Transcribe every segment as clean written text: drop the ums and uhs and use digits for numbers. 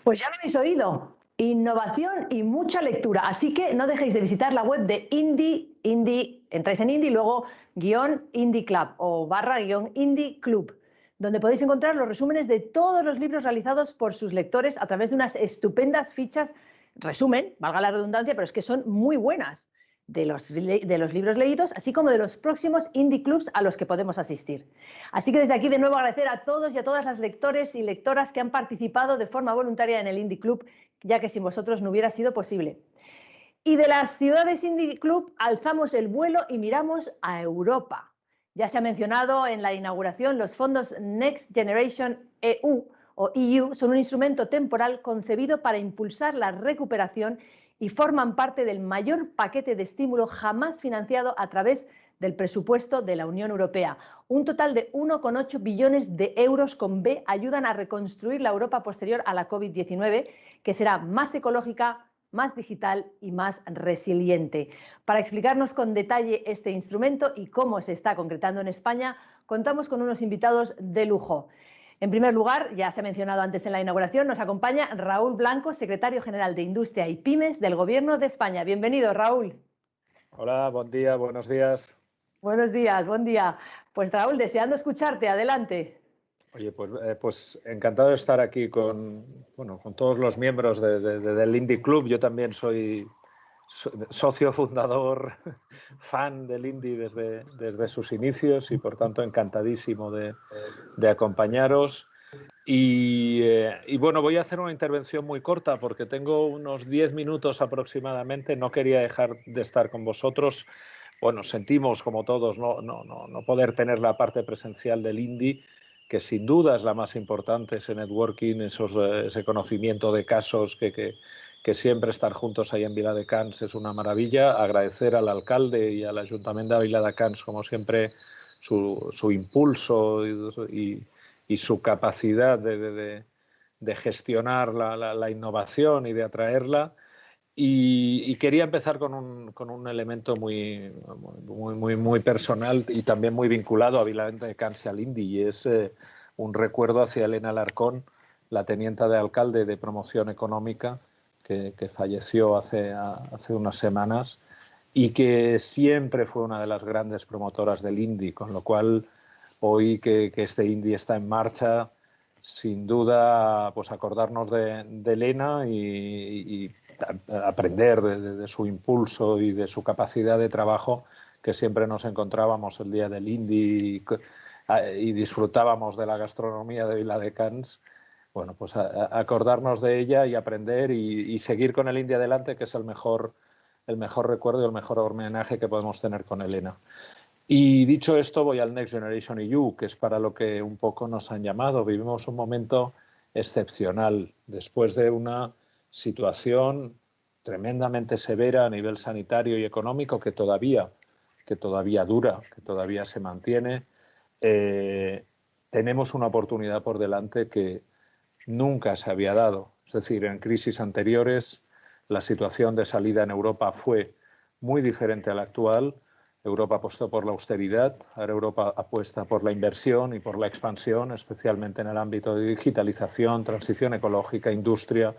Pues ya lo habéis oído. Innovación y mucha lectura. Así que no dejéis de visitar la web de Indie, entráis en Indie y luego _Indie Club o /Indie Club, donde podéis encontrar los resúmenes de todos los libros realizados por sus lectores a través de unas estupendas fichas, resumen, valga la redundancia, pero es que son muy buenas, de los libros leídos, así como de los próximos Indie Clubs a los que podemos asistir. Así que desde aquí de nuevo agradecer a todos y a todas las lectores y lectoras que han participado de forma voluntaria en el Indie Club, ya que sin vosotros no hubiera sido posible. Y de las ciudades Indie Club alzamos el vuelo y miramos a Europa. Ya se ha mencionado en la inauguración, los fondos Next Generation EU o EU son un instrumento temporal concebido para impulsar la recuperación y forman parte del mayor paquete de estímulo jamás financiado a través del presupuesto de la Unión Europea. Un total de 1,8 billones de euros con B ayudan a reconstruir la Europa posterior a la COVID-19, que será más ecológica, más digital y más resiliente. Para explicarnos con detalle este instrumento y cómo se está concretando en España, contamos con unos invitados de lujo. En primer lugar, ya se ha mencionado antes en la inauguración, nos acompaña Raúl Blanco, secretario general de Industria y Pymes del Gobierno de España. Bienvenido, Raúl. Hola, buen día, buenos días. Buenos días, buen día. Pues Raúl, deseando escucharte, adelante. Oye, pues encantado de estar aquí con todos los miembros del Indie Club. Yo también soy socio fundador, fan del Indie desde sus inicios y por tanto encantadísimo de acompañaros. Y bueno, voy a hacer una intervención muy corta porque tengo unos 10 minutos aproximadamente. No quería dejar de estar con vosotros. Bueno, sentimos como todos no poder tener la parte presencial del Indie, que sin duda es la más importante, ese networking, ese conocimiento de casos, que siempre estar juntos ahí en Viladecans es una maravilla. Agradecer al alcalde y al Ayuntamiento de Viladecans, como siempre, su impulso y su capacidad de gestionar la innovación y de atraerla. Y quería empezar con un elemento muy personal y también muy vinculado a Viladecans y al Indie, y es un recuerdo hacia Elena Alarcón, la tenienta de alcalde de Promoción Económica, que falleció hace unas semanas y que siempre fue una de las grandes promotoras del Indie, con lo cual hoy que este Indie está en marcha, sin duda, pues acordarnos de Elena y aprender de su impulso y de su capacidad de trabajo, que siempre nos encontrábamos el día del Indie y disfrutábamos de la gastronomía de Viladecans. Bueno, pues acordarnos de ella y aprender y seguir con el Indie adelante, que es el mejor recuerdo y el mejor homenaje que podemos tener con Elena. Y dicho esto, voy al Next Generation EU, que es para lo que un poco nos han llamado. Vivimos un momento excepcional después de una situación tremendamente severa a nivel sanitario y económico que todavía dura, que todavía se mantiene. Tenemos una oportunidad por delante que nunca se había dado. Es decir, en crisis anteriores la situación de salida en Europa fue muy diferente a la actual. Europa apostó por la austeridad, ahora Europa apuesta por la inversión y por la expansión, especialmente en el ámbito de digitalización, transición ecológica, industria.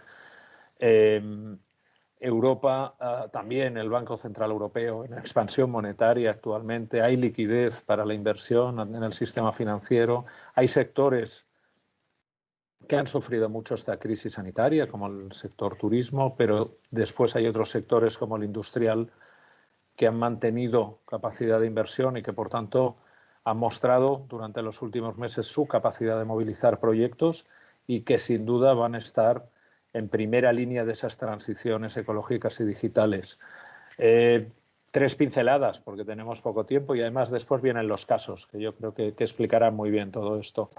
Europa, también el Banco Central Europeo, en expansión monetaria actualmente, hay liquidez para la inversión en el sistema financiero, hay sectores que han sufrido mucho esta crisis sanitaria, como el sector turismo, pero después hay otros sectores como el industrial que han mantenido capacidad de inversión y que, por tanto, han mostrado durante los últimos meses su capacidad de movilizar proyectos y que, sin duda, van a estar en primera línea de esas transiciones ecológicas y digitales. Tres pinceladas, porque tenemos poco tiempo y, además, después vienen los casos, que yo creo que explicarán muy bien todo esto.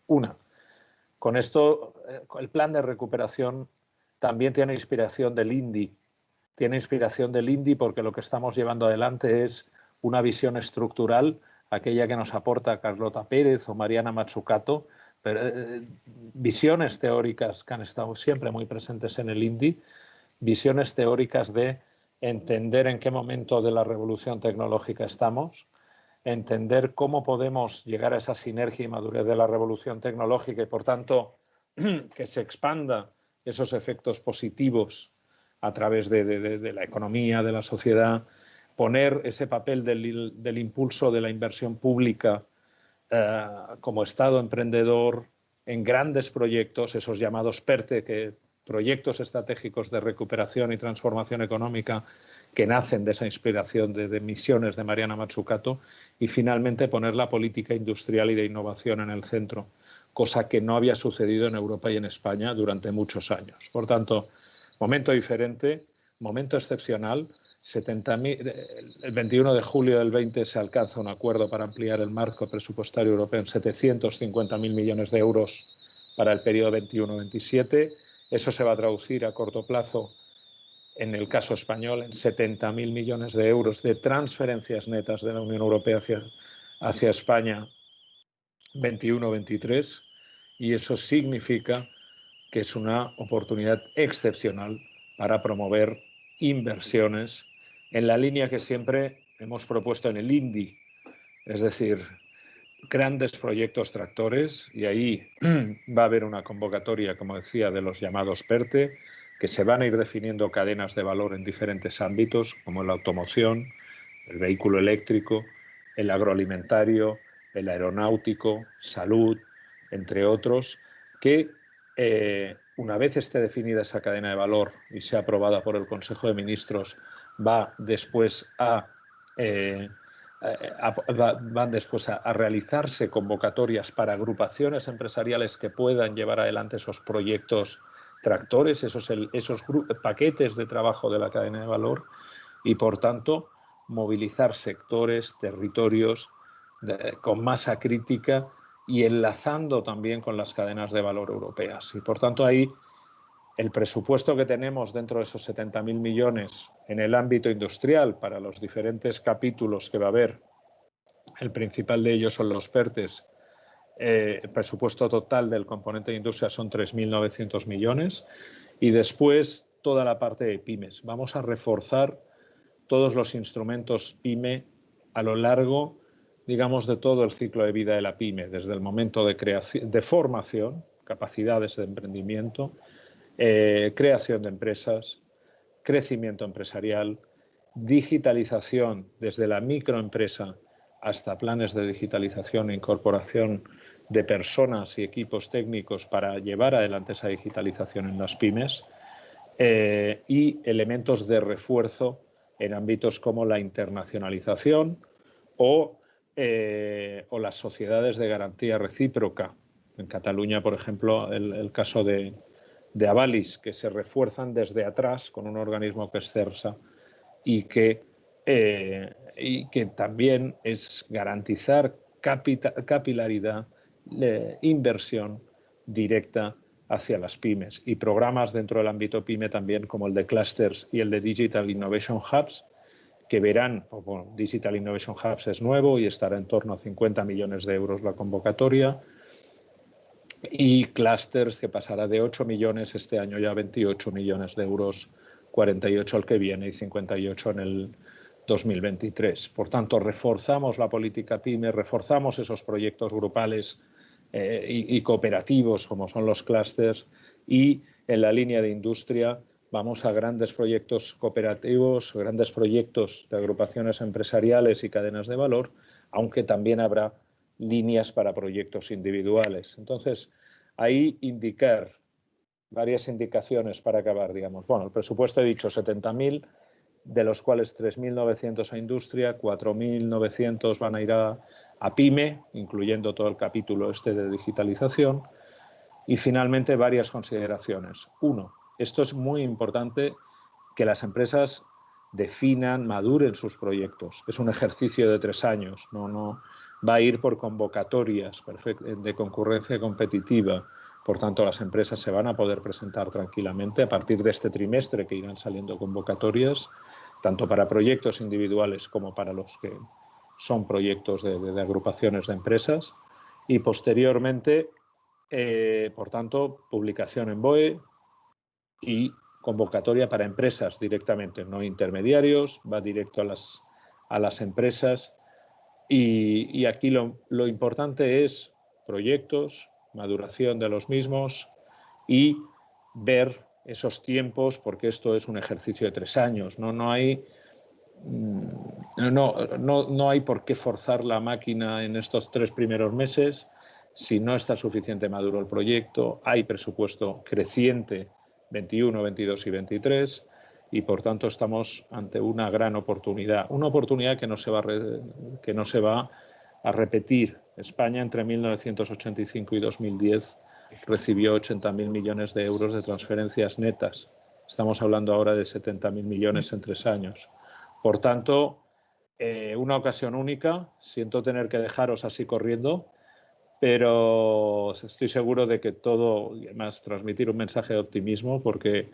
Una, con esto, el plan de recuperación también tiene inspiración del Indie. Tiene inspiración del Indie porque lo que estamos llevando adelante es una visión estructural, aquella que nos aporta Carlota Pérez o Mariana Mazzucato, visiones teóricas que han estado siempre muy presentes en el Indie, visiones teóricas de entender en qué momento de la revolución tecnológica estamos, entender cómo podemos llegar a esa sinergia y madurez de la revolución tecnológica y, por tanto, que se expanda esos efectos positivos a través de la economía, de la sociedad, poner ese papel del impulso de la inversión pública como Estado emprendedor en grandes proyectos, esos llamados PERTE, proyectos estratégicos de recuperación y transformación económica, que nacen de esa inspiración de misiones de Mariana Mazzucato, y finalmente poner la política industrial y de innovación en el centro, cosa que no había sucedido en Europa y en España durante muchos años. Por tanto, momento diferente, momento excepcional. El 21 de julio del 20 se alcanza un acuerdo para ampliar el marco presupuestario europeo en 750.000 millones de euros para el periodo 21-27. Eso se va a traducir a corto plazo, en el caso español, en 70.000 millones de euros de transferencias netas de la Unión Europea hacia España 21-23, y eso significa que es una oportunidad excepcional para promover inversiones en la línea que siempre hemos propuesto en el INDI, es decir, grandes proyectos tractores, y ahí va a haber una convocatoria, como decía, de los llamados PERTE, que se van a ir definiendo cadenas de valor en diferentes ámbitos, como la automoción, el vehículo eléctrico, el agroalimentario, el aeronáutico, salud, entre otros, que una vez esté definida esa cadena de valor y sea aprobada por el Consejo de Ministros, van después a realizarse convocatorias para agrupaciones empresariales que puedan llevar adelante esos proyectos tractores, esos paquetes de trabajo de la cadena de valor, y por tanto movilizar sectores, territorios con masa crítica y enlazando también con las cadenas de valor europeas. Y por tanto ahí el presupuesto que tenemos dentro de esos 70.000 millones en el ámbito industrial para los diferentes capítulos que va a haber, el principal de ellos son los PERTES. El presupuesto total del componente de industria son 3.900 millones, y después toda la parte de pymes. Vamos a reforzar todos los instrumentos PYME a lo largo, digamos, de todo el ciclo de vida de la pyme, desde el momento de creación, de formación, capacidades de emprendimiento, creación de empresas, crecimiento empresarial, digitalización desde la microempresa hasta planes de digitalización e incorporación de personas y equipos técnicos para llevar adelante esa digitalización en las pymes, y elementos de refuerzo en ámbitos como la internacionalización o las sociedades de garantía recíproca. En Cataluña, por ejemplo, el caso de Avalis, que se refuerzan desde atrás con un organismo que es CERSA, y que también es garantizar capilaridad, inversión directa hacia las pymes, y programas dentro del ámbito pyme también, como el de Clusters y el de Digital Innovation Hubs, que verán, Digital Innovation Hubs es nuevo y estará en torno a 50 millones de euros la convocatoria, y Clusters, que pasará de 8 millones este año ya a 28 millones de euros, 48 el que viene y 58 en el 2023. Por tanto, reforzamos la política PYME, reforzamos esos proyectos grupales y cooperativos como son los clústeres, y en la línea de industria vamos a grandes proyectos cooperativos, grandes proyectos de agrupaciones empresariales y cadenas de valor, aunque también habrá líneas para proyectos individuales. Entonces, ahí indicar varias indicaciones para acabar, digamos. Bueno, el presupuesto he dicho 70.000, de los cuales 3.900 a industria, 4.900 van a ir a PYME, incluyendo todo el capítulo este de digitalización, y finalmente varias consideraciones. Uno, esto es muy importante, que las empresas definan, maduren sus proyectos. Es un ejercicio de 3 años, no va a ir por convocatorias de concurrencia competitiva. Por tanto, las empresas se van a poder presentar tranquilamente a partir de este trimestre, que irán saliendo convocatorias, tanto para proyectos individuales como para los que son proyectos de agrupaciones de empresas. Y posteriormente, por tanto, publicación en BOE y convocatoria para empresas directamente, no intermediarios, va directo a las empresas. Y aquí lo importante es proyectos, maduración de los mismos, y ver esos tiempos, porque esto es un ejercicio de 3 años, no hay por qué forzar la máquina en estos 3 primeros meses si no está suficiente maduro el proyecto. Hay presupuesto creciente 21, 22 y 23 y por tanto estamos ante una gran oportunidad, que no se va a repetir. España entre 1985 y 2010 recibió 80.000 millones de euros de transferencias netas. Estamos hablando ahora de 70.000 millones en 3 años. Por tanto, una ocasión única. Siento tener que dejaros así corriendo, pero estoy seguro de que todo, y además transmitir un mensaje de optimismo, porque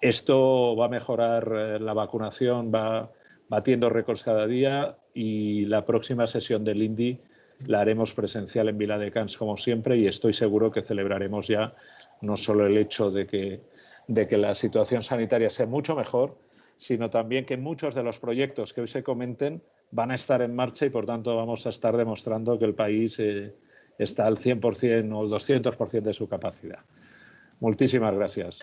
esto va a mejorar la vacunación, va batiendo récords cada día y la próxima sesión del INDI la haremos presencial en Viladecans como siempre y estoy seguro que celebraremos ya no solo el hecho de que la situación sanitaria sea mucho mejor, sino también que muchos de los proyectos que hoy se comenten van a estar en marcha y por tanto vamos a estar demostrando que el país está al 100% o el 200% de su capacidad. Muchísimas gracias.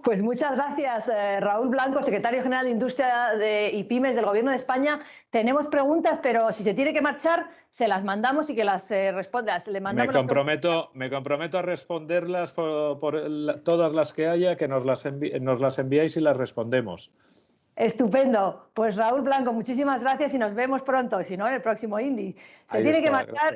Pues muchas gracias, Raúl Blanco, secretario general de Industria y Pymes del Gobierno de España. Tenemos preguntas, pero si se tiene que marchar, se las mandamos y que las respondas. Me comprometo a responderlas por todas las que haya, que nos las enviáis y las respondemos. Estupendo. Pues Raúl Blanco, muchísimas gracias y nos vemos pronto, si no, en el próximo INDI. Se tiene que marchar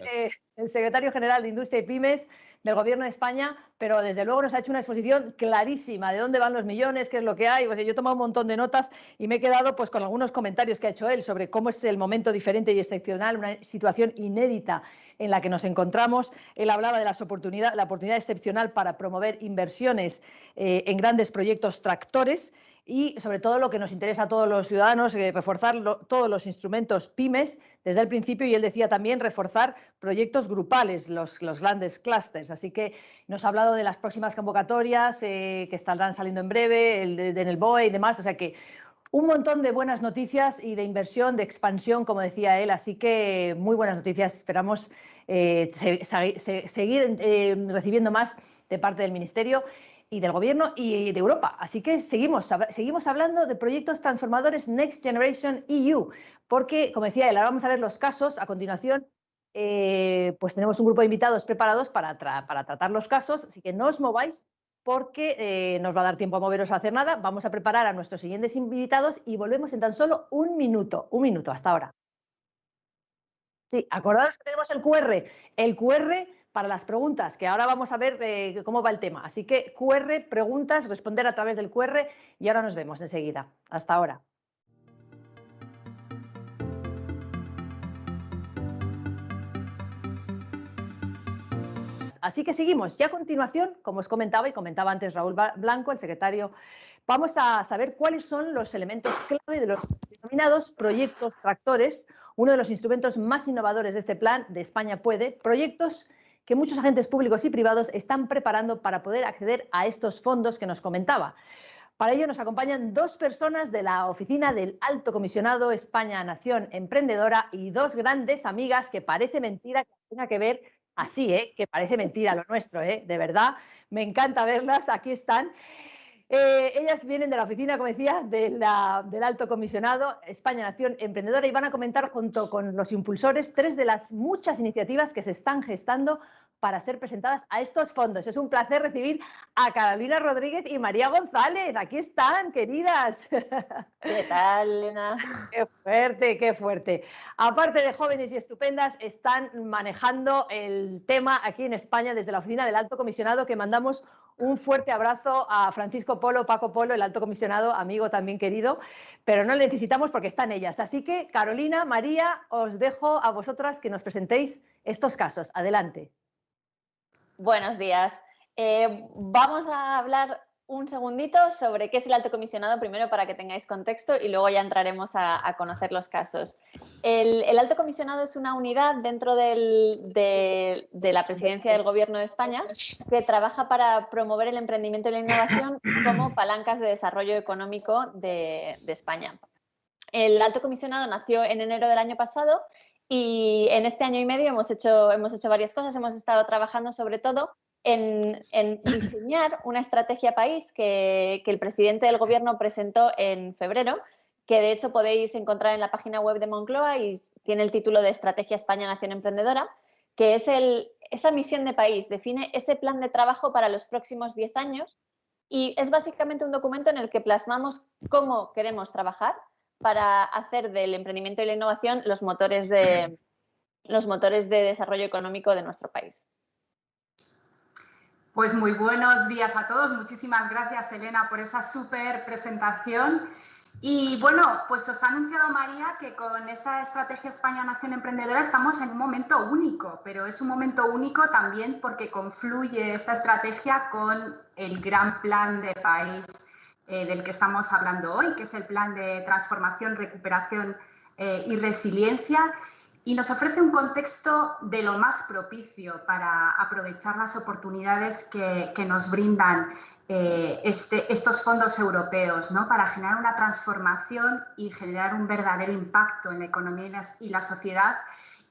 el secretario general de Industria y Pymes del Gobierno de España, pero desde luego nos ha hecho una exposición clarísima de dónde van los millones, qué es lo que hay. Pues yo he tomado un montón de notas y me he quedado pues con algunos comentarios que ha hecho él sobre cómo es el momento diferente y excepcional, una situación inédita en la que nos encontramos. Él hablaba de la oportunidad excepcional para promover inversiones en grandes proyectos tractores y sobre todo lo que nos interesa a todos los ciudadanos, reforzar todos los instrumentos pymes desde el principio, y él decía también reforzar proyectos grupales, los grandes clústeres. Así que nos ha hablado de las próximas convocatorias que estarán saliendo en breve, en el BOE y demás, o sea que un montón de buenas noticias y de inversión, de expansión, como decía él, así que muy buenas noticias. Esperamos seguir recibiendo más de parte del Ministerio y del Gobierno y de Europa. Así que seguimos hablando de proyectos transformadores Next Generation EU, porque, como decía él, ahora vamos a ver los casos. A continuación, pues tenemos un grupo de invitados preparados para tratar los casos, así que no os mováis porque nos va a dar tiempo a moveros a hacer nada. Vamos a preparar a nuestros siguientes invitados y volvemos en tan solo un minuto hasta ahora. Sí, acordaos que tenemos el QR para las preguntas, que ahora vamos a ver cómo va el tema. Así que QR, preguntas, responder a través del QR y ahora nos vemos enseguida. Hasta ahora. Así que seguimos. Ya a continuación, como os comentaba y comentaba antes Raúl Blanco, el secretario, vamos a saber cuáles son los elementos clave de los denominados proyectos tractores, uno de los instrumentos más innovadores de este plan de España Puede, proyectos que muchos agentes públicos y privados están preparando para poder acceder a estos fondos que nos comentaba. Para ello nos acompañan dos personas de la oficina del Alto Comisionado España Nación Emprendedora y dos grandes amigas que parece mentira que tenga que ver así, que parece mentira lo nuestro, de verdad. Me encanta verlas, aquí están. Ellas vienen de la oficina, como decía, del Alto Comisionado España Nación Emprendedora y van a comentar junto con los impulsores 3 de las muchas iniciativas que se están gestando para ser presentadas a estos fondos. Es un placer recibir a Carolina Rodríguez y María González. Aquí están, queridas. ¿Qué tal, Elena? Qué fuerte, qué fuerte. Aparte de jóvenes y estupendas, están manejando el tema aquí en España desde la oficina del Alto Comisionado, que mandamos un fuerte abrazo a Francisco Polo, Paco Polo, el Alto Comisionado, amigo también querido, pero no le necesitamos porque están ellas. Así que, Carolina, María, os dejo a vosotras que nos presentéis estos casos. Adelante. Buenos días. Vamos a hablar un segundito sobre qué es el Alto Comisionado, primero para que tengáis contexto y luego ya entraremos a conocer los casos. El Alto Comisionado es una unidad dentro de la Presidencia del Gobierno de España que trabaja para promover el emprendimiento y la innovación como palancas de desarrollo económico de España. El Alto Comisionado nació en enero del año pasado y en este año y medio hemos hecho varias cosas. Hemos estado trabajando sobre todo en diseñar una estrategia país que el presidente del gobierno presentó en febrero, que de hecho podéis encontrar en la página web de Moncloa y tiene el título de Estrategia España Nación Emprendedora, que es esa misión de país, define ese plan de trabajo para los próximos 10 años y es básicamente un documento en el que plasmamos cómo queremos trabajar para hacer del emprendimiento y la innovación los motores de desarrollo económico de nuestro país. Pues muy buenos días a todos. Muchísimas gracias, Elena, por esa súper presentación. Y bueno, pues os ha anunciado María que con esta Estrategia España Nación Emprendedora estamos en un momento único, pero es un momento único también porque confluye esta estrategia con el gran plan de país del que estamos hablando hoy, que es el Plan de Transformación, Recuperación y Resiliencia. Y nos ofrece un contexto de lo más propicio para aprovechar las oportunidades que nos brindan estos fondos europeos, ¿no? Para generar una transformación y generar un verdadero impacto en la economía y la sociedad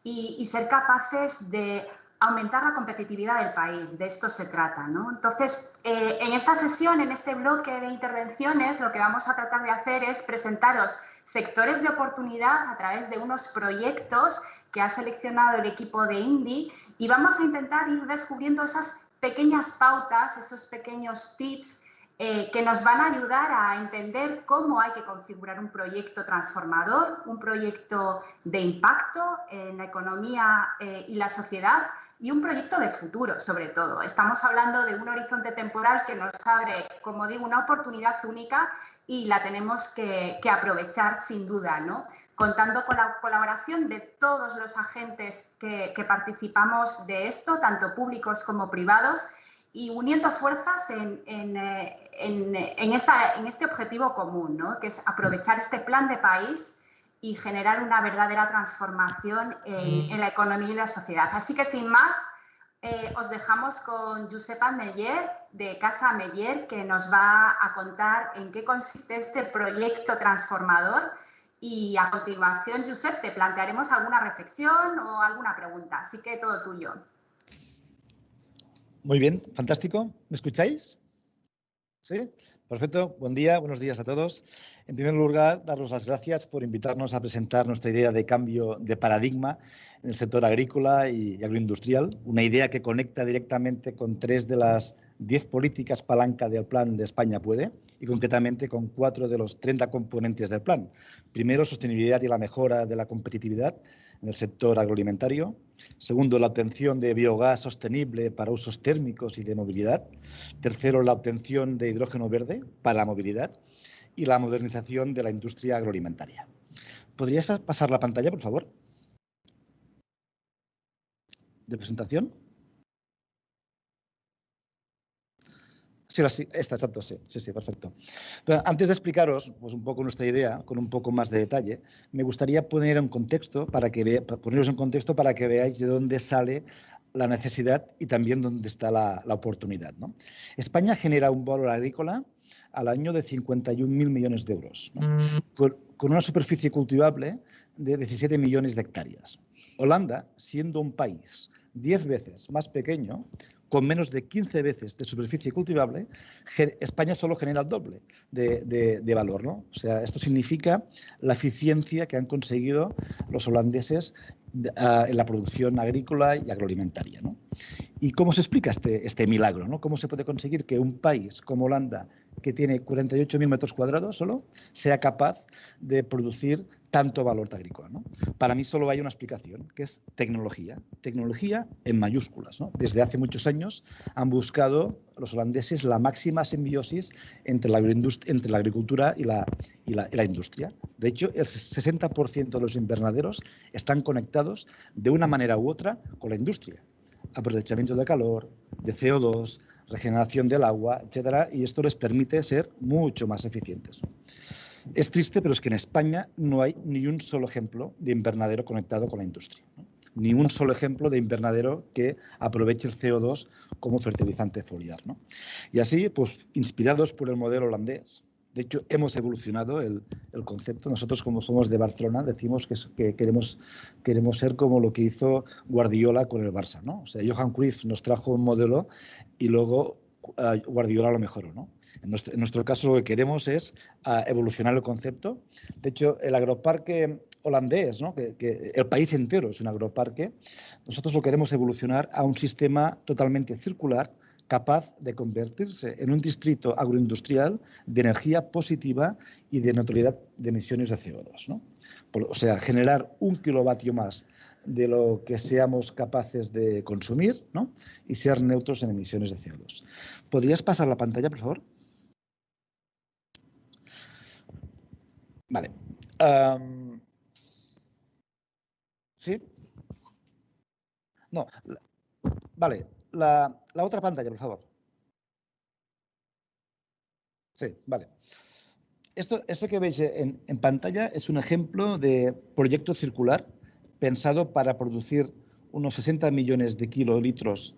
y ser capaces de aumentar la competitividad del país. De esto se trata, ¿no? Entonces, en esta sesión, en este bloque de intervenciones, lo que vamos a tratar de hacer es presentaros sectores de oportunidad a través de unos proyectos que ha seleccionado el equipo de INDI y vamos a intentar ir descubriendo esas pequeñas pautas, esos pequeños tips que nos van a ayudar a entender cómo hay que configurar un proyecto transformador, un proyecto de impacto en la economía y la sociedad y un proyecto de futuro, sobre todo. Estamos hablando de un horizonte temporal que nos abre, como digo, una oportunidad única y la tenemos que aprovechar sin duda, ¿no? Contando con la colaboración de todos los agentes que participamos de esto, tanto públicos como privados, y uniendo fuerzas en este objetivo común, ¿no? Que es aprovechar este plan de país y generar una verdadera transformación en la economía y la sociedad. Así que, sin más, os dejamos con Josep Ametller, de Casa Ametller, que nos va a contar en qué consiste este proyecto transformador. Y a continuación, Josep, te plantearemos alguna reflexión o alguna pregunta. Así que todo tuyo. Muy bien, fantástico. ¿Me escucháis? ¿Sí? Perfecto. Buen día, buenos días a todos. En primer lugar, daros las gracias por invitarnos a presentar nuestra idea de cambio de paradigma en el sector agrícola y agroindustrial, una idea que conecta directamente con 3 de las 10 políticas palanca del Plan de España Puede y concretamente con 4 de los 30 componentes del plan. Primero, sostenibilidad y la mejora de la competitividad en el sector agroalimentario. Segundo, la obtención de biogás sostenible para usos térmicos y de movilidad. Tercero, la obtención de hidrógeno verde para la movilidad y la modernización de la industria agroalimentaria. ¿Podrías pasar la pantalla, por favor? ¿De presentación? Sí, esta, exacto, sí, perfecto. Pero antes de explicaros pues, un poco nuestra idea, con un poco más de detalle, me gustaría poneros en contexto para que veáis de dónde sale la necesidad y también dónde está la oportunidad, ¿no? España genera un valor agrícola al año de 51.000 millones de euros, ¿no? Con una superficie cultivable de 17 millones de hectáreas. Holanda, siendo un país 10 veces más pequeño, con menos de 15 veces de superficie cultivable, España solo genera el doble de valor, ¿no? O sea, esto significa la eficiencia que han conseguido los holandeses en la producción agrícola y agroalimentaria, ¿no? ¿Y cómo se explica este milagro, ¿no? ¿Cómo se puede conseguir que un país como Holanda, que tiene 48.000 metros cuadrados solo, sea capaz de producir tanto valor agrícola, ¿no? Para mí solo hay una explicación, que es tecnología. Tecnología en mayúsculas, ¿no? Desde hace muchos años han buscado los holandeses la máxima simbiosis entre la agricultura y la industria. De hecho, el 60% de los invernaderos están conectados de una manera u otra con la industria. Aprovechamiento de calor, de CO2, regeneración del agua, etcétera, y esto les permite ser mucho más eficientes, ¿no? Es triste, pero es que en España no hay ni un solo ejemplo de invernadero conectado con la industria, ¿no? Ni un solo ejemplo de invernadero que aproveche el CO2 como fertilizante foliar, ¿no? Y así, pues, inspirados por el modelo holandés, De hecho, hemos evolucionado el concepto. Nosotros, como somos de Barcelona, decimos que queremos ser como lo que hizo Guardiola con el Barça, ¿no? O sea, Johan Cruyff nos trajo un modelo y luego Guardiola lo mejoró, ¿no? En nuestro caso, lo que queremos es evolucionar el concepto. De hecho, el agroparque holandés, ¿no? que el país entero es un agroparque, nosotros lo queremos evolucionar a un sistema totalmente circular, capaz de convertirse en un distrito agroindustrial de energía positiva y de neutralidad de emisiones de CO2, ¿no? O sea, generar 1 kilovatio más de lo que seamos capaces de consumir, ¿no? Y ser neutros en emisiones de CO2. ¿Podrías pasar la pantalla, por favor? Vale. ¿Sí? No. Vale. La otra pantalla, por favor. Sí, vale. Esto que veis en pantalla es un ejemplo de proyecto circular pensado para producir unos 60 millones de kilolitros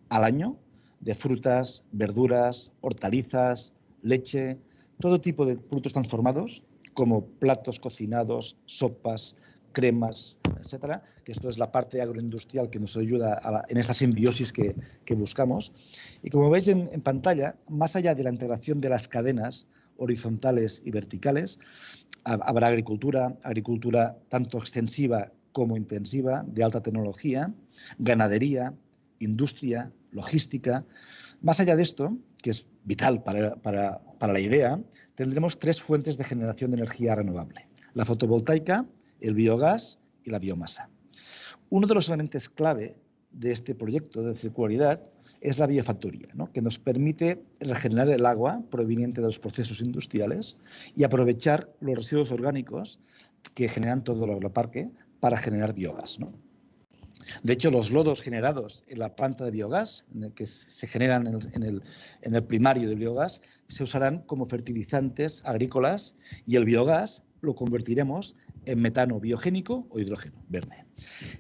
al año de frutas, verduras, hortalizas, leche, todo tipo de productos transformados como platos cocinados, sopas, cremas, etcétera, que esto es la parte agroindustrial que nos ayuda en esta simbiosis que buscamos. Y como veis en pantalla, más allá de la integración de las cadenas horizontales y verticales, habrá agricultura tanto extensiva como intensiva, de alta tecnología, ganadería, industria, logística. Más allá de esto, que es vital para la idea, tendremos 3 fuentes de generación de energía renovable: la fotovoltaica, el biogás y la biomasa. Uno de los elementos clave de este proyecto de circularidad es la biofactoría, ¿no? Que nos permite regenerar el agua proveniente de los procesos industriales y aprovechar los residuos orgánicos que generan todo el agroparque para generar biogás, ¿no? De hecho, los lodos generados en la planta de biogás, que se generan en el primario de biogás, se usarán como fertilizantes agrícolas y el biogás lo convertiremos en metano biogénico o hidrógeno verde.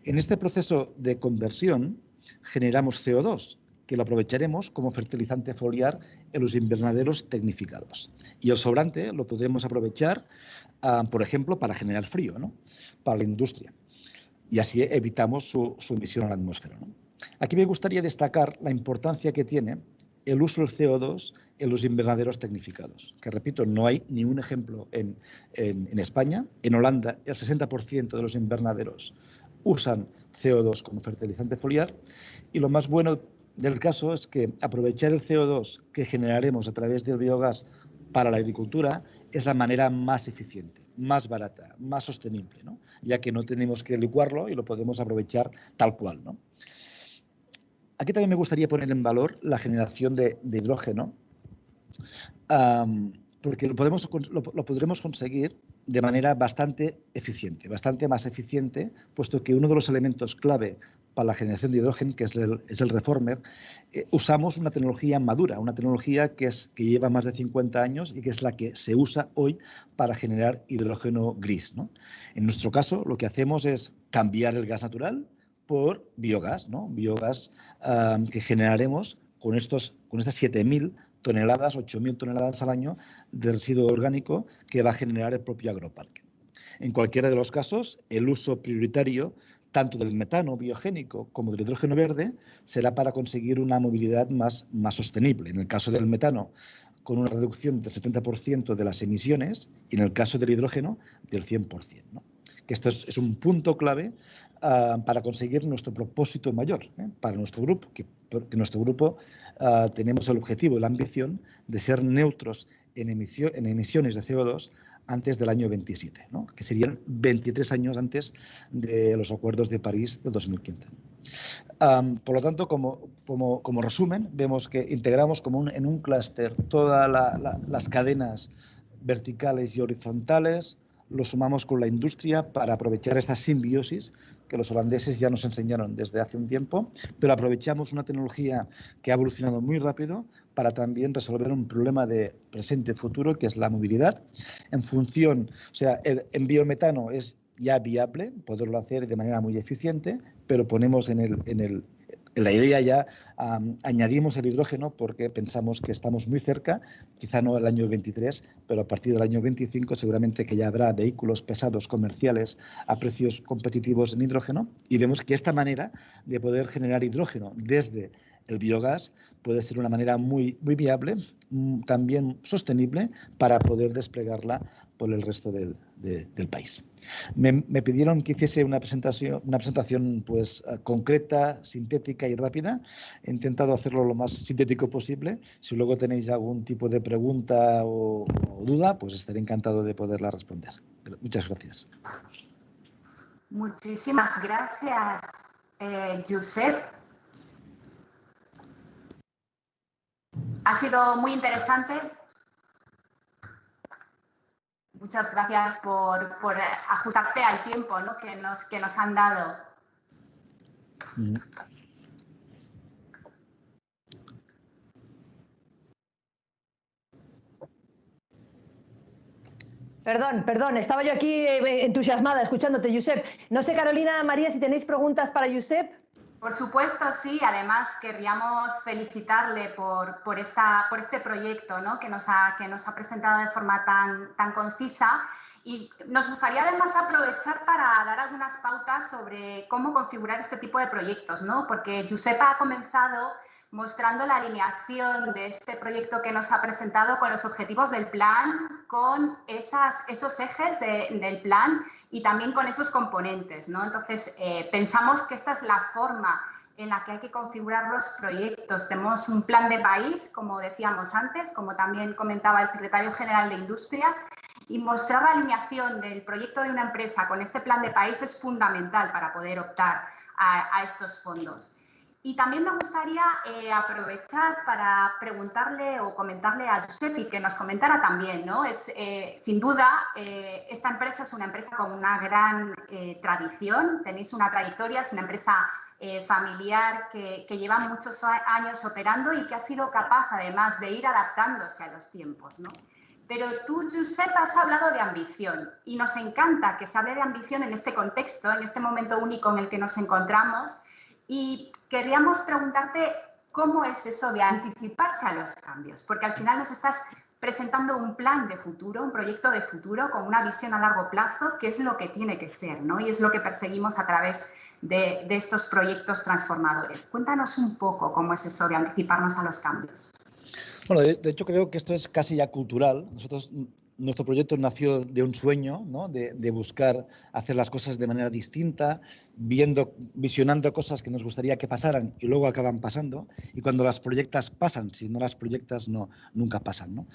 En este proceso de conversión generamos CO2, que lo aprovecharemos como fertilizante foliar en los invernaderos tecnificados. Y el sobrante lo podremos aprovechar, por ejemplo, para generar frío, ¿no? Para la industria. Y así evitamos su emisión a la atmósfera, ¿no? Aquí me gustaría destacar la importancia que tiene el uso del CO2 en los invernaderos tecnificados, que repito, no hay ni un ejemplo en España. En Holanda, el 60% de los invernaderos usan CO2 como fertilizante foliar, y lo más bueno del caso es que aprovechar el CO2 que generaremos a través del biogás para la agricultura es la manera más eficiente, más barata, más sostenible, ¿no? Ya que no tenemos que licuarlo y lo podemos aprovechar tal cual, ¿no? Aquí también me gustaría poner en valor la generación de hidrógeno, porque lo podremos conseguir de manera bastante eficiente, bastante más eficiente, puesto que uno de los elementos clave para la generación de hidrógeno, que es el reformer, usamos una tecnología madura, una tecnología que lleva más de 50 años y que es la que se usa hoy para generar hidrógeno gris, ¿no? En nuestro caso, lo que hacemos es cambiar el gas natural por biogás, ¿no? Biogás que generaremos con estas 7.000 toneladas, 8.000 toneladas al año de residuo orgánico que va a generar el propio agroparque. En cualquiera de los casos, el uso prioritario tanto del metano biogénico como del hidrógeno verde será para conseguir una movilidad más sostenible. En el caso del metano, con una reducción del 70% de las emisiones, y en el caso del hidrógeno, del 100%, ¿no? Que esto es un punto clave para conseguir nuestro propósito mayor, para nuestro grupo, que nuestro grupo tenemos el objetivo y la ambición de ser neutros en emisiones de CO2 antes del año 27, ¿no? Que serían 23 años antes de los acuerdos de París de 2015. Por lo tanto, como resumen, vemos que integramos en un clúster todas las cadenas verticales y horizontales, lo sumamos con la industria para aprovechar esta simbiosis que los holandeses ya nos enseñaron desde hace un tiempo, pero aprovechamos una tecnología que ha evolucionado muy rápido para también resolver un problema de presente y futuro, que es la movilidad. En función, o sea, en biometano es ya viable poderlo hacer de manera muy eficiente, pero ponemos En la idea ya añadimos el hidrógeno porque pensamos que estamos muy cerca, quizá no el año 23, pero a partir del año 25 seguramente que ya habrá vehículos pesados comerciales a precios competitivos en hidrógeno, y vemos que esta manera de poder generar hidrógeno desde el biogás puede ser una manera muy viable, también sostenible, para poder desplegarla por el resto del país. Me pidieron que hiciese una presentación pues, concreta, sintética y rápida. He intentado hacerlo lo más sintético posible. Si luego tenéis algún tipo de pregunta o duda, pues estaré encantado de poderla responder. Muchas gracias. Muchísimas gracias, Josep. Ha sido muy interesante. Muchas gracias por ajustarte al tiempo, ¿no?, que nos han dado. Perdón, estaba yo aquí entusiasmada escuchándote, Josep. No sé, Carolina, María, si tenéis preguntas para Josep. Por supuesto, sí. Además, querríamos felicitarle por este proyecto, ¿no?, que nos ha presentado de forma tan concisa. Y nos gustaría además aprovechar para dar algunas pautas sobre cómo configurar este tipo de proyectos, ¿no? Porque Josep ha comenzado mostrando la alineación de este proyecto que nos ha presentado con los objetivos del plan, con esos ejes del plan y también con esos componentes, ¿no? Entonces, pensamos que esta es la forma en la que hay que configurar los proyectos. Tenemos un plan de país, como decíamos antes, como también comentaba el secretario general de Industria, y mostrar la alineación del proyecto de una empresa con este plan de país es fundamental para poder optar a estos fondos. Y también me gustaría aprovechar para preguntarle o comentarle a Josep y que nos comentara también, ¿no? Sin duda, esta empresa es una empresa con una gran tradición, tenéis una trayectoria, es una empresa familiar que lleva muchos años operando y que ha sido capaz, además, de ir adaptándose a los tiempos, ¿no? Pero tú, Josep, has hablado de ambición y nos encanta que se hable de ambición en este contexto, en este momento único en el que nos encontramos. Y queríamos preguntarte cómo es eso de anticiparse a los cambios, porque al final nos estás presentando un plan de futuro, un proyecto de futuro con una visión a largo plazo, que es lo que tiene que ser, ¿no? Y es lo que perseguimos a través de estos proyectos transformadores. Cuéntanos un poco cómo es eso de anticiparnos a los cambios. Bueno, de hecho creo que esto es casi ya cultural. Nuestro proyecto nació de un sueño, ¿no?, de buscar hacer las cosas de manera distinta, visionando cosas que nos gustaría que pasaran y luego acaban pasando. Y cuando las proyectas pasan, si no las proyectas nunca pasan, ¿no?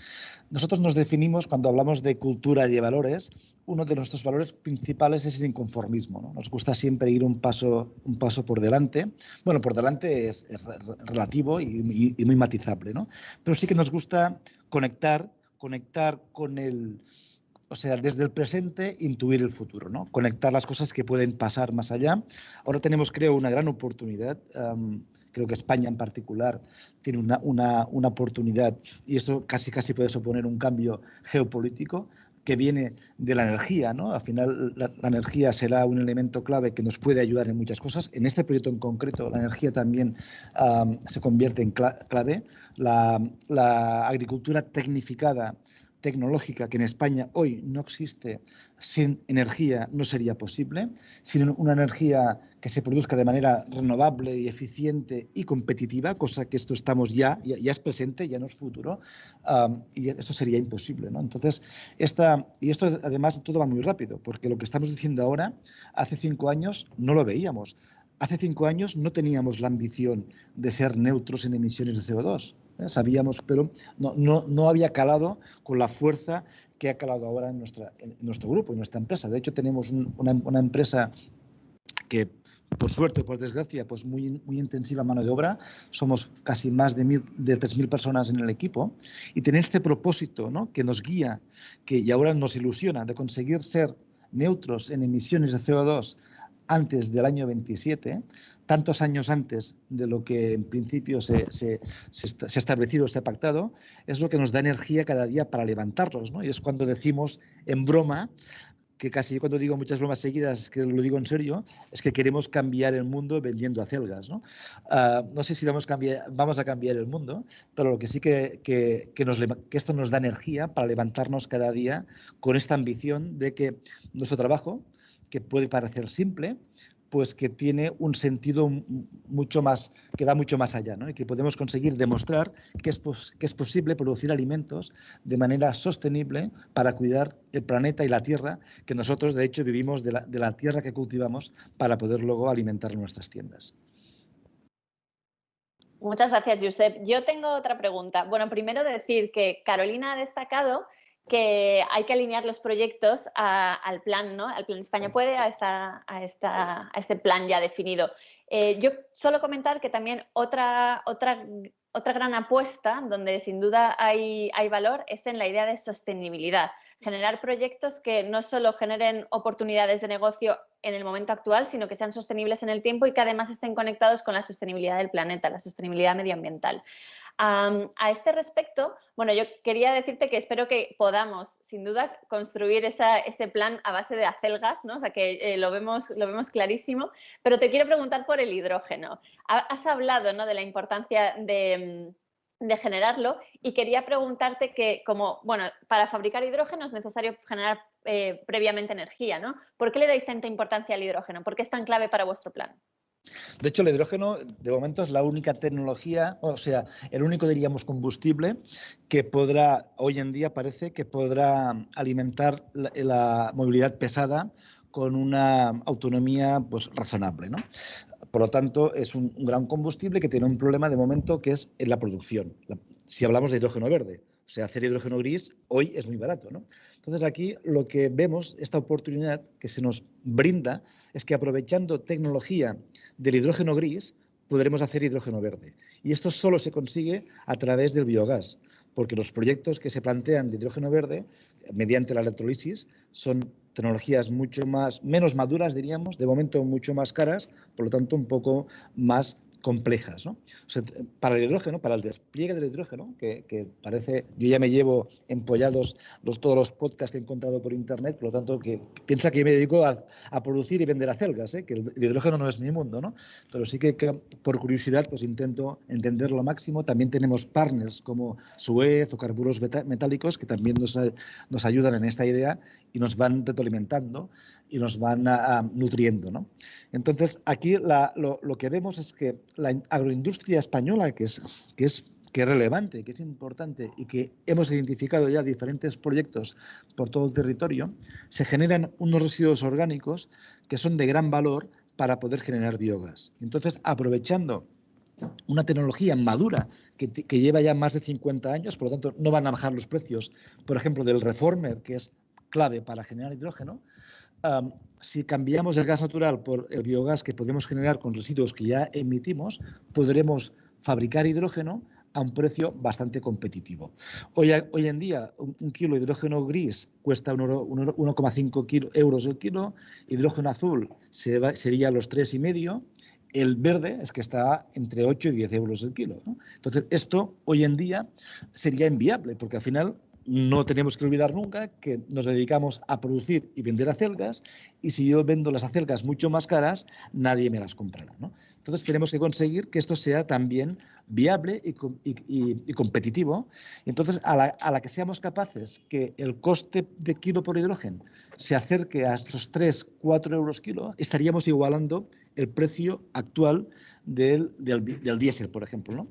Nosotros nos definimos, cuando hablamos de cultura y de valores, uno de nuestros valores principales es el inconformismo, ¿no? Nos gusta siempre ir un paso por delante. Bueno, por delante es relativo y muy matizable, ¿no? Pero sí que nos gusta conectar con desde el presente, intuir el futuro, ¿no? Conectar las cosas que pueden pasar más allá. Ahora tenemos, creo, una gran oportunidad. Creo que España en particular tiene una oportunidad, y esto casi puede suponer un cambio geopolítico que viene de la energía, ¿no? Al final la energía será un elemento clave que nos puede ayudar en muchas cosas. En este proyecto en concreto la energía también se convierte en clave. La agricultura tecnificada, tecnológica, que en España hoy no existe, sin energía no sería posible. Sin una energía que se produzca de manera renovable y eficiente y competitiva, cosa que esto estamos ya es presente, ya no es futuro, y esto sería imposible, ¿no? Entonces, y esto además todo va muy rápido, porque lo que estamos diciendo ahora, hace 5 años no lo veíamos. Hace 5 años no teníamos la ambición de ser neutros en emisiones de CO2. Sabíamos, pero no había calado con la fuerza que ha calado ahora en nuestro grupo, en nuestra empresa. De hecho, tenemos una empresa que, por suerte o por desgracia, pues muy intensiva mano de obra. Somos casi más de 3.000 personas en el equipo, y tener este propósito, ¿no?, que nos guía, y ahora nos ilusiona, de conseguir ser neutros en emisiones de CO2 antes del año 27, tantos años antes de lo que en principio se ha establecido, se ha pactado, es lo que nos da energía cada día para levantarnos, ¿no? Y es cuando decimos en broma que casi cuando digo muchas bromas seguidas, es que lo digo en serio, es que queremos cambiar el mundo vendiendo acelgas, ¿no? No sé si vamos a cambiar el mundo, pero lo que sí que esto nos da energía para levantarnos cada día con esta ambición de que nuestro trabajo, que puede parecer simple, pues que tiene un sentido mucho más, que va mucho más allá, ¿no? Y que podemos conseguir demostrar que es posible producir alimentos de manera sostenible para cuidar el planeta y la tierra, que nosotros de hecho vivimos de la tierra que cultivamos para poder luego alimentar nuestras tiendas. Muchas gracias, Josep. Yo tengo otra pregunta. Bueno, primero decir que Carolina ha destacado que hay que alinear los proyectos al plan, ¿no? Al plan España Puede, a este plan ya definido. Yo solo comentar que también otra gran apuesta, donde sin duda hay valor, es en la idea de sostenibilidad. Generar proyectos que no solo generen oportunidades de negocio en el momento actual, sino que sean sostenibles en el tiempo y que además estén conectados con la sostenibilidad del planeta, la sostenibilidad medioambiental. A este respecto, bueno, yo quería decirte que espero que podamos, sin duda, construir ese plan a base de acelgas, ¿no? O sea, que lo vemos clarísimo, pero te quiero preguntar por el hidrógeno. Has hablado, ¿no?, de la importancia de generarlo y quería preguntarte que, bueno, para fabricar hidrógeno es necesario generar previamente energía, ¿no? ¿Por qué le dais tanta importancia al hidrógeno? ¿Por qué es tan clave para vuestro plan? De hecho, el hidrógeno, de momento, es la única tecnología, o sea, el único, diríamos, combustible que podrá, hoy en día parece que podrá alimentar la movilidad pesada con una autonomía, pues, razonable, ¿no? Por lo tanto, es un gran combustible que tiene un problema de momento, que es en la producción. Si hablamos de hidrógeno verde, o sea, hacer hidrógeno gris hoy es muy barato, ¿no? Entonces, aquí lo que vemos, esta oportunidad que se nos brinda, es que aprovechando tecnología del hidrógeno gris, podremos hacer hidrógeno verde. Y esto solo se consigue a través del biogás, porque los proyectos que se plantean de hidrógeno verde, mediante la electrolisis, son tecnologías menos maduras, diríamos, de momento mucho más caras, por lo tanto un poco más complejas, ¿no? O sea, para el hidrógeno, para el despliegue del hidrógeno, que parece, yo ya me llevo empollados todos los podcasts que he encontrado por internet, por lo tanto, que piensa que yo me dedico a producir y vender acelgas, que el hidrógeno no es mi mundo, ¿no? Pero sí que por curiosidad pues intento entenderlo lo máximo. También tenemos partners como Suez o carburos metálicos que también nos ayudan en esta idea y nos van retroalimentando y nos van nutriendo, ¿no? Entonces, aquí lo que vemos es que la agroindustria española, que es relevante, que es importante y que hemos identificado ya diferentes proyectos por todo el territorio, se generan unos residuos orgánicos que son de gran valor para poder generar biogás. Entonces, aprovechando una tecnología madura que lleva ya más de 50 años, por lo tanto, no van a bajar los precios, por ejemplo, del reformer, que es clave para generar hidrógeno. Si cambiamos el gas natural por el biogás que podemos generar con residuos que ya emitimos, podremos fabricar hidrógeno a un precio bastante competitivo. Hoy en día, un kilo de hidrógeno gris cuesta 1,5 euros el kilo, hidrógeno azul sería los 3,5. El verde es que está entre 8 y 10 euros el kilo, ¿no? Entonces, esto hoy en día sería inviable, porque al final no tenemos que olvidar nunca que nos dedicamos a producir y vender acelgas, y si yo vendo las acelgas mucho más caras, nadie me las comprará, ¿no? Entonces tenemos que conseguir que esto sea también viable y competitivo. Entonces, a la que seamos capaces que el coste de kilo por hidrógeno se acerque a estos 3-4 euros kilo, estaríamos igualando el precio actual del diésel, por ejemplo, ¿no?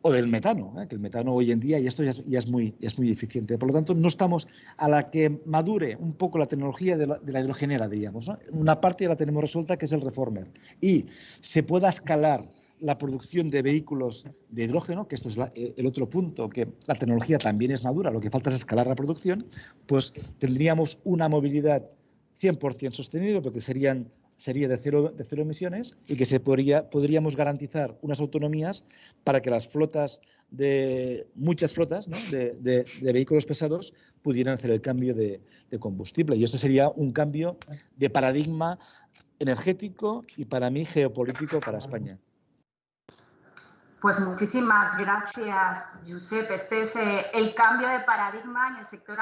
O del metano, que el metano hoy en día, y esto ya es muy eficiente. Por lo tanto, no estamos a la que madure un poco la tecnología de la hidrogenera, diríamos, ¿no? Una parte ya la tenemos resuelta, que es el reformer. Y se pueda escalar la producción de vehículos de hidrógeno, que esto es el otro punto, que la tecnología también es madura, lo que falta es escalar la producción, pues tendríamos una movilidad 100% sostenible, porque sería de cero emisiones, y que podríamos garantizar unas autonomías para que las flotas, muchas flotas, ¿no?, de vehículos pesados pudieran hacer el cambio de combustible. Y esto sería un cambio de paradigma energético y, para mí, geopolítico para España. Pues muchísimas gracias, Josep. Este es el cambio de paradigma en el sector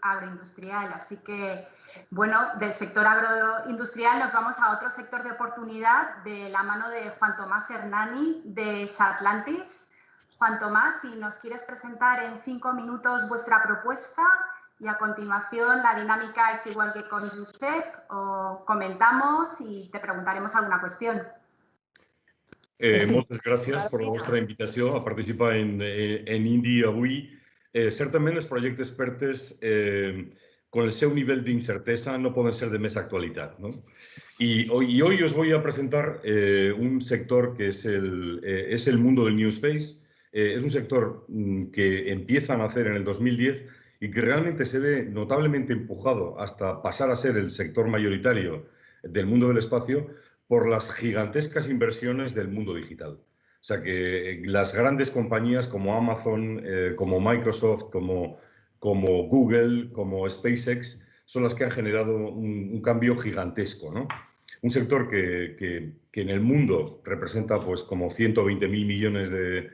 agroindustrial. Así que, bueno, del sector agroindustrial nos vamos a otro sector de oportunidad de la mano de Juan Tomás Hernani de Satlantis. Juan Tomás, si nos quieres presentar en 5 minutos vuestra propuesta y a continuación la dinámica es igual que con Josep, o comentamos y te preguntaremos alguna cuestión. Moltes gràcies per la vostra invitació a participar en Indi avui. Certament els projectes PERTES, con el seu nivell d'incertesa, no poden ser de més actualitat, ¿no? Y hoy os voy a presentar un sector que es el mundo del New Space. Es un sector que empieza a nacer en el 2010 y que realmente se ve notablemente empujado hasta pasar a ser el sector mayoritario del mundo del espacio por las gigantescas inversiones del mundo digital. O sea que las grandes compañías como Amazon, como Microsoft, como Google, como SpaceX, son las que han generado un cambio gigantesco, ¿no? Un sector que en el mundo representa pues como 120.000 millones de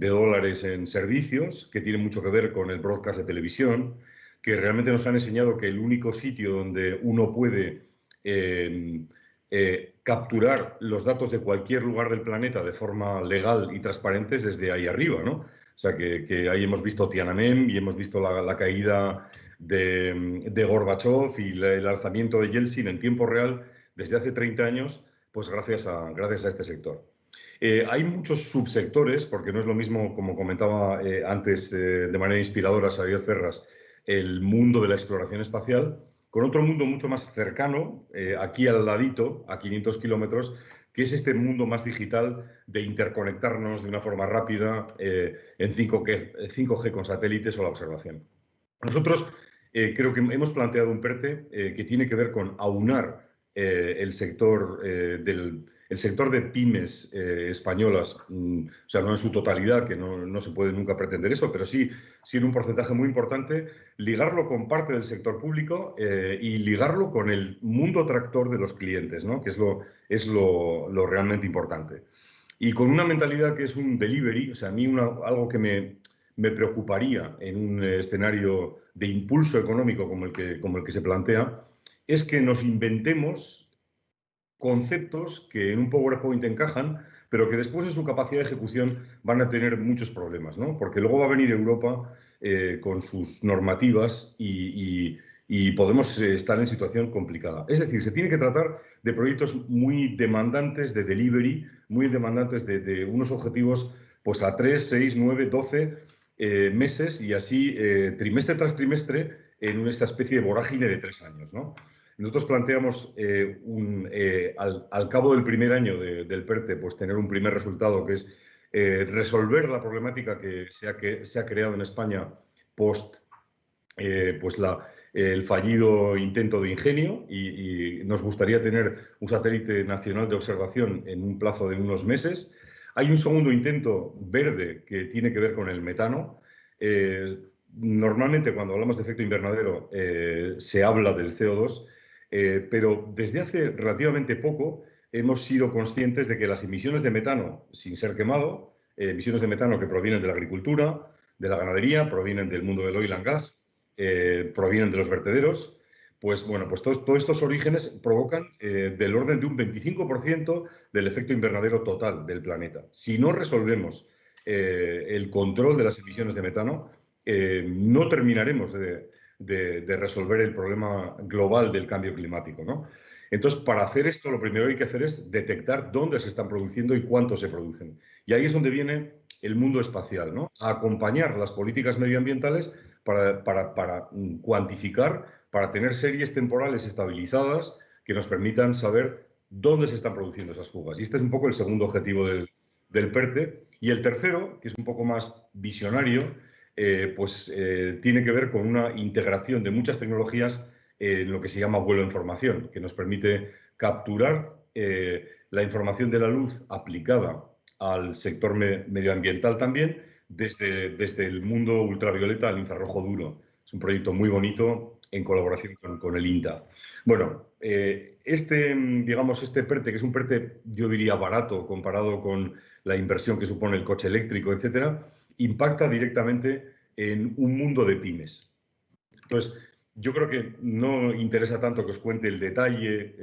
dólares en servicios, que tiene mucho que ver con el broadcast de televisión, que realmente nos han enseñado que el único sitio donde uno puede capturar los datos de cualquier lugar del planeta de forma legal y transparente es desde ahí arriba, ¿no? O sea, que ahí hemos visto Tiananmen y hemos visto la caída de Gorbachev y el alzamiento de Yeltsin en tiempo real desde hace 30 años, pues gracias a este sector. Hay muchos subsectores, porque no es lo mismo, como comentaba antes de manera inspiradora Xavier Ferras, el mundo de la exploración espacial, con otro mundo mucho más cercano, aquí al ladito, a 500 kilómetros, que es este mundo más digital de interconectarnos de una forma rápida en 5G con satélites o la observación. Nosotros creo que hemos planteado un PERTE que tiene que ver con aunar el sector de pymes españolas, o sea, no en su totalidad, que no se puede nunca pretender eso, pero sí en un porcentaje muy importante, ligarlo con parte del sector público y ligarlo con el mundo tractor de los clientes, ¿no? Que es lo realmente importante. Y con una mentalidad que es un delivery, o sea, a mí algo que me preocuparía en un escenario de impulso económico como el que se plantea, es que nos inventemos conceptos que en un PowerPoint encajan, pero que después en su capacidad de ejecución van a tener muchos problemas, ¿no? Porque luego va a venir Europa con sus normativas y podemos estar en situación complicada. Es decir, se tiene que tratar de proyectos muy demandantes de delivery, muy demandantes de unos objetivos pues a 3, 6, 9, 12 meses y así trimestre tras trimestre en esta especie de vorágine de 3 años, ¿no? Nosotros planteamos al cabo del primer año del PERTE pues tener un primer resultado que es resolver la problemática que se ha creado en España post pues el fallido intento de Ingenio y nos gustaría tener un satélite nacional de observación en un plazo de unos meses. Hay un segundo intento verde que tiene que ver con el metano. Normalmente cuando hablamos de efecto invernadero se habla del CO2, pero desde hace relativamente poco hemos sido conscientes de que las emisiones de metano sin ser quemado, emisiones de metano que provienen de la agricultura, de la ganadería, provienen del mundo del oil and gas, provienen de los vertederos, pues bueno, pues todos estos orígenes provocan del orden de un 25% del efecto invernadero total del planeta. Si no resolvemos el control de las emisiones de metano, no terminaremos de resolver el problema global del cambio climático, ¿no? Entonces, para hacer esto, lo primero que hay que hacer es detectar dónde se están produciendo y cuánto se producen. Y ahí es donde viene el mundo espacial, ¿no? A acompañar las políticas medioambientales para cuantificar, para tener series temporales estabilizadas que nos permitan saber dónde se están produciendo esas fugas. Y este es un poco el segundo objetivo del PERTE. Y el tercero, que es un poco más visionario, tiene que ver con una integración de muchas tecnologías en lo que se llama vuelo de información, que nos permite capturar la información de la luz aplicada al sector medioambiental también, desde el mundo ultravioleta al infrarrojo duro. Es un proyecto muy bonito en colaboración con el INTA. Bueno, digamos, este PERTE, que es un PERTE, yo diría, barato comparado con la inversión que supone el coche eléctrico, etcétera, impacta directamente en un mundo de pymes. Entonces, yo creo que no interesa tanto que os cuente el detalle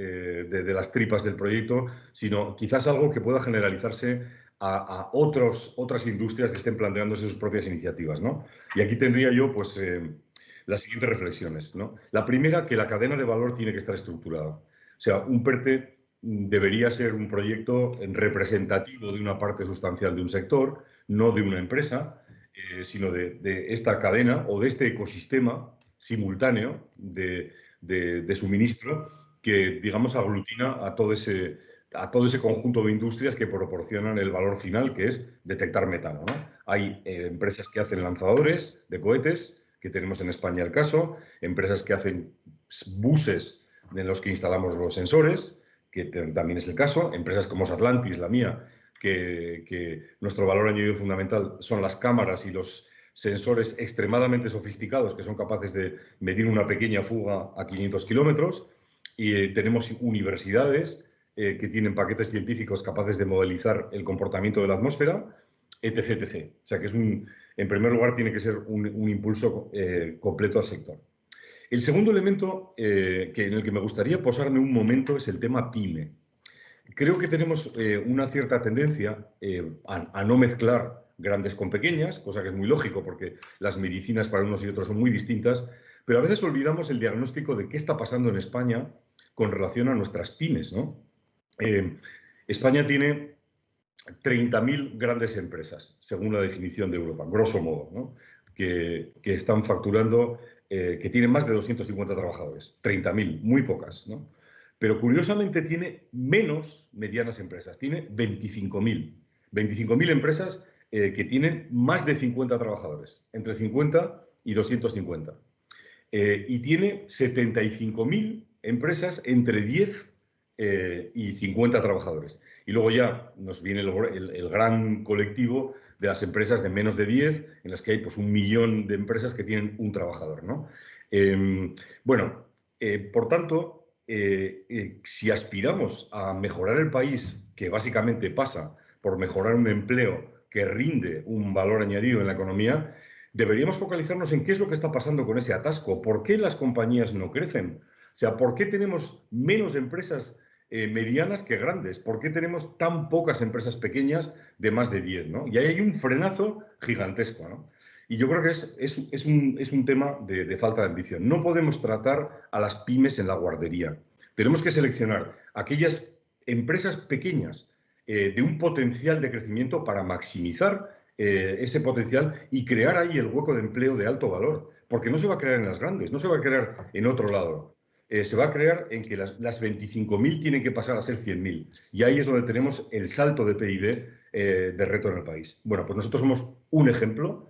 de las tripas del proyecto, sino quizás algo que pueda generalizarse a otras industrias que estén planteándose sus propias iniciativas, ¿no? Y aquí tendría yo, pues, las siguientes reflexiones, ¿no? La primera, que la cadena de valor tiene que estar estructurada. O sea, un PERTE debería ser un proyecto representativo de una parte sustancial de un sector, no de una empresa, sino de esta cadena o de este ecosistema simultáneo de suministro que, digamos, aglutina a todo ese conjunto de industrias que proporcionan el valor final, que es detectar metano, ¿no? Hay empresas que hacen lanzadores de cohetes, que tenemos en España el caso, empresas que hacen buses en los que instalamos los sensores, que también es el caso, empresas como Atlantis, la mía, que nuestro valor añadido fundamental son las cámaras y los sensores extremadamente sofisticados que son capaces de medir una pequeña fuga a 500 kilómetros, y tenemos universidades que tienen paquetes científicos capaces de modelizar el comportamiento de la atmósfera, etc, etc. O sea que en primer lugar, tiene que ser un impulso completo al sector. El segundo elemento en el que me gustaría posarme un momento es el tema PYME. Creo que tenemos una cierta tendencia a no mezclar grandes con pequeñas, cosa que es muy lógico porque las medicinas para unos y otros son muy distintas, pero a veces olvidamos el diagnóstico de qué está pasando en España con relación a nuestras pymes, ¿no? España tiene 30.000 grandes empresas, según la definición de Europa, grosso modo, ¿no? que están facturando, que tienen más de 250 trabajadores. 30.000, muy pocas, ¿no? Pero curiosamente tiene menos medianas empresas, tiene 25.000. 25.000 empresas que tienen más de 50 trabajadores, entre 50 y 250. Y tiene 75.000 empresas entre 10 y 50 trabajadores. Y luego ya nos viene el gran colectivo de las empresas de menos de 10, en las que hay pues 1 millón de empresas que tienen un trabajador, ¿no? Por tanto, si aspiramos a mejorar el país, que básicamente pasa por mejorar un empleo que rinde un valor añadido en la economía, deberíamos focalizarnos en qué es lo que está pasando con ese atasco. ¿Por qué las compañías no crecen? O sea, ¿por qué tenemos menos empresas medianas que grandes? ¿Por qué tenemos tan pocas empresas pequeñas de más de 10, ¿no? Y ahí hay un frenazo gigantesco, ¿no? Y yo creo que es un tema de falta de ambición. No podemos tratar a las pymes en la guardería. Tenemos que seleccionar aquellas empresas pequeñas de un potencial de crecimiento para maximizar ese potencial y crear ahí el hueco de empleo de alto valor. Porque no se va a crear en las grandes, no se va a crear en otro lado. Se va a crear en que las 25.000 tienen que pasar a ser 100.000. Y ahí es donde tenemos el salto de PIB de reto en el país. Bueno, pues nosotros somos un ejemplo,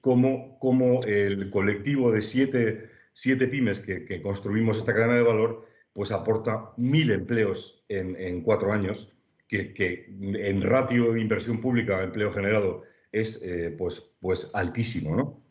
como el colectivo de siete pymes que construimos esta cadena de valor, pues aporta 1.000 empleos en 4 años, que en ratio de inversión pública a empleo generado es pues altísimo, ¿no?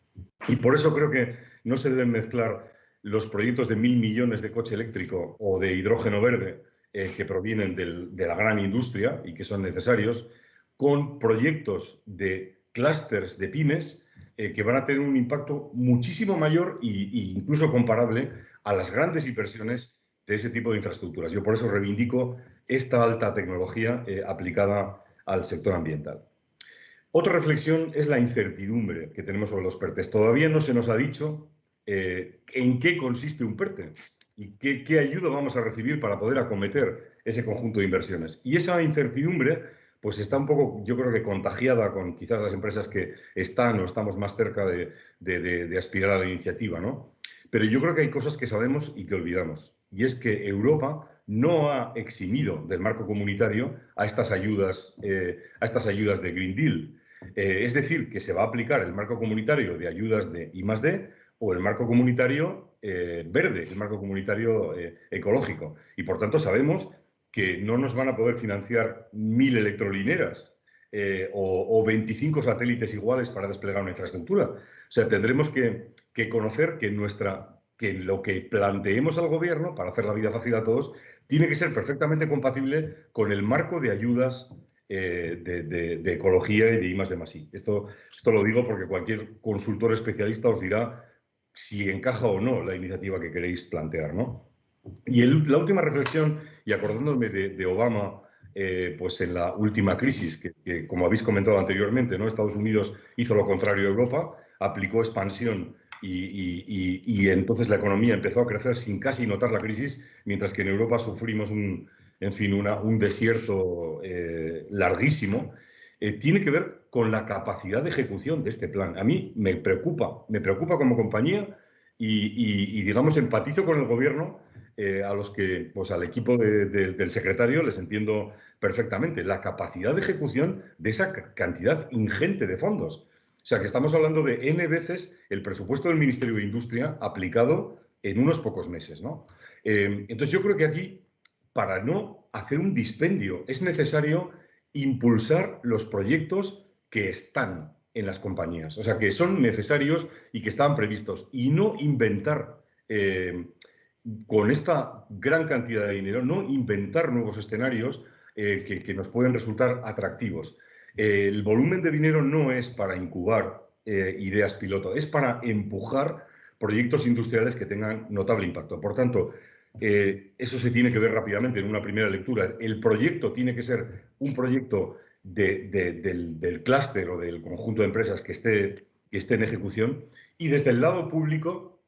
Y por eso creo que no se deben mezclar los proyectos de 1.000 millones de coche eléctrico o de hidrógeno verde que provienen de la gran industria y que son necesarios, con proyectos de clústeres de pymes que van a tener un impacto muchísimo mayor e incluso comparable a las grandes inversiones de ese tipo de infraestructuras. Yo por eso reivindico esta alta tecnología aplicada al sector ambiental. Otra reflexión es la incertidumbre que tenemos sobre los PERTEs. Todavía no se nos ha dicho en qué consiste un PERTE y qué ayuda vamos a recibir para poder acometer ese conjunto de inversiones. Y esa incertidumbre pues está un poco, yo creo que contagiada con quizás las empresas que están o estamos más cerca de aspirar a la iniciativa, ¿no? Pero yo creo que hay cosas que sabemos y que olvidamos. Y es que Europa no ha eximido del marco comunitario a estas ayudas de Green Deal. Es decir, que se va a aplicar el marco comunitario de ayudas de I+D o el marco comunitario verde, el marco comunitario ecológico. Y por tanto sabemos que no nos van a poder financiar 1.000 electrolineras o 25 satélites iguales para desplegar una infraestructura. O sea, tendremos que conocer que nuestra que lo que planteemos al gobierno, para hacer la vida fácil a todos, tiene que ser perfectamente compatible con el marco de ayudas de ecología y de I+D+I. Esto lo digo porque cualquier consultor especialista os dirá si encaja o no la iniciativa que queréis plantear, ¿no? Y la última reflexión, y acordándome de Obama, pues en la última crisis, que como habéis comentado anteriormente, ¿no? Estados Unidos hizo lo contrario a Europa, aplicó expansión y entonces la economía empezó a crecer sin casi notar la crisis, mientras que en Europa sufrimos un desierto larguísimo. Tiene que ver con la capacidad de ejecución de este plan. A mí me preocupa como compañía y digamos, empatizo con el gobierno, a los que, pues al equipo del secretario les entiendo perfectamente. La capacidad de ejecución de esa cantidad ingente de fondos. O sea, que estamos hablando de N veces el presupuesto del Ministerio de Industria aplicado en unos pocos meses, ¿no? Entonces, yo creo que aquí, para no hacer un dispendio, es necesario impulsar los proyectos que están en las compañías, o sea, que son necesarios y que estaban previstos, y no inventar, con esta gran cantidad de dinero, no inventar nuevos escenarios que nos pueden resultar atractivos. El volumen de dinero no es para incubar ideas piloto, es para empujar proyectos industriales que tengan notable impacto. Por tanto, eso se tiene que ver rápidamente en una primera lectura. El proyecto tiene que ser un proyecto del clúster o del conjunto de empresas que esté en ejecución. Y desde el lado público,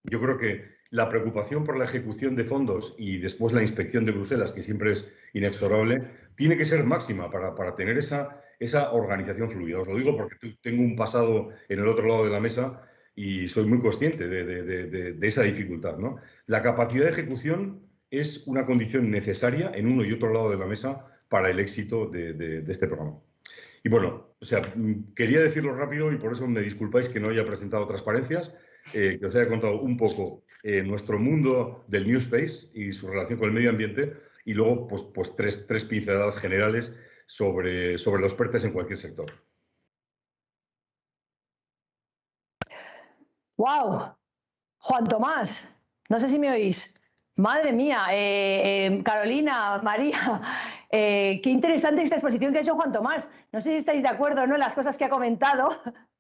yo creo que la preocupación por la ejecución de fondos y después la inspección de Bruselas, que siempre es inexorable, tiene que ser máxima para tener esa organización fluida. Os lo digo porque tengo un pasado en el otro lado de la mesa y soy muy consciente de esa dificultad, ¿no? La capacidad de ejecución es una condición necesaria en uno y otro lado de la mesa para el éxito de este programa. Y bueno, o sea, quería decirlo rápido y por eso me disculpáis que no haya presentado transparencias, que os haya contado un poco nuestro mundo del New Space y su relación con el medio ambiente, y luego pues tres pinceladas generales sobre los PERTEs en cualquier sector. ¡Wow! Juan Tomás, no sé si me oís. Madre mía, Carolina, María, qué interesante esta exposición que ha hecho Juan Tomás. No sé si estáis de acuerdo, ¿no?, en las cosas que ha comentado.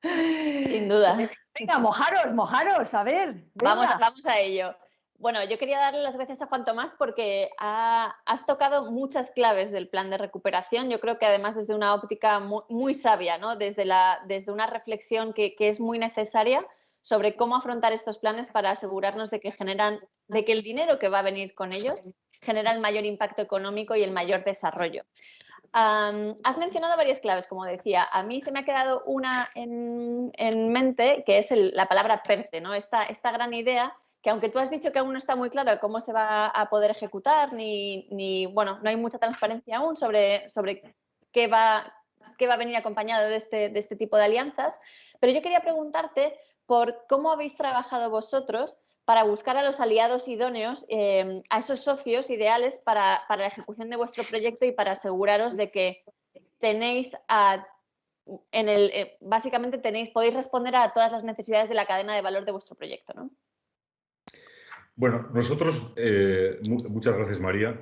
Sin duda. Venga, mojaros, a ver. Vamos a ello. Bueno, yo quería darle las gracias a Juan Tomás porque has tocado muchas claves del plan de recuperación. Yo creo que además desde una óptica muy sabia, ¿no? Desde una reflexión que es muy necesaria sobre cómo afrontar estos planes para asegurarnos de que el dinero que va a venir con ellos genera el mayor impacto económico y el mayor desarrollo. Has mencionado varias claves, como decía. A mí se me ha quedado una en mente, que es la palabra PERTE, ¿no? Esta gran idea que, aunque tú has dicho que aún no está muy claro cómo se va a poder ejecutar, bueno, no hay mucha transparencia aún sobre qué va a venir acompañado de este tipo de alianzas, pero yo quería preguntarte por cómo habéis trabajado vosotros para buscar a los aliados idóneos, a esos socios ideales para la ejecución de vuestro proyecto y para aseguraros de que básicamente podéis responder a todas las necesidades de la cadena de valor de vuestro proyecto, ¿no? Bueno, nosotros, muchas gracias, María,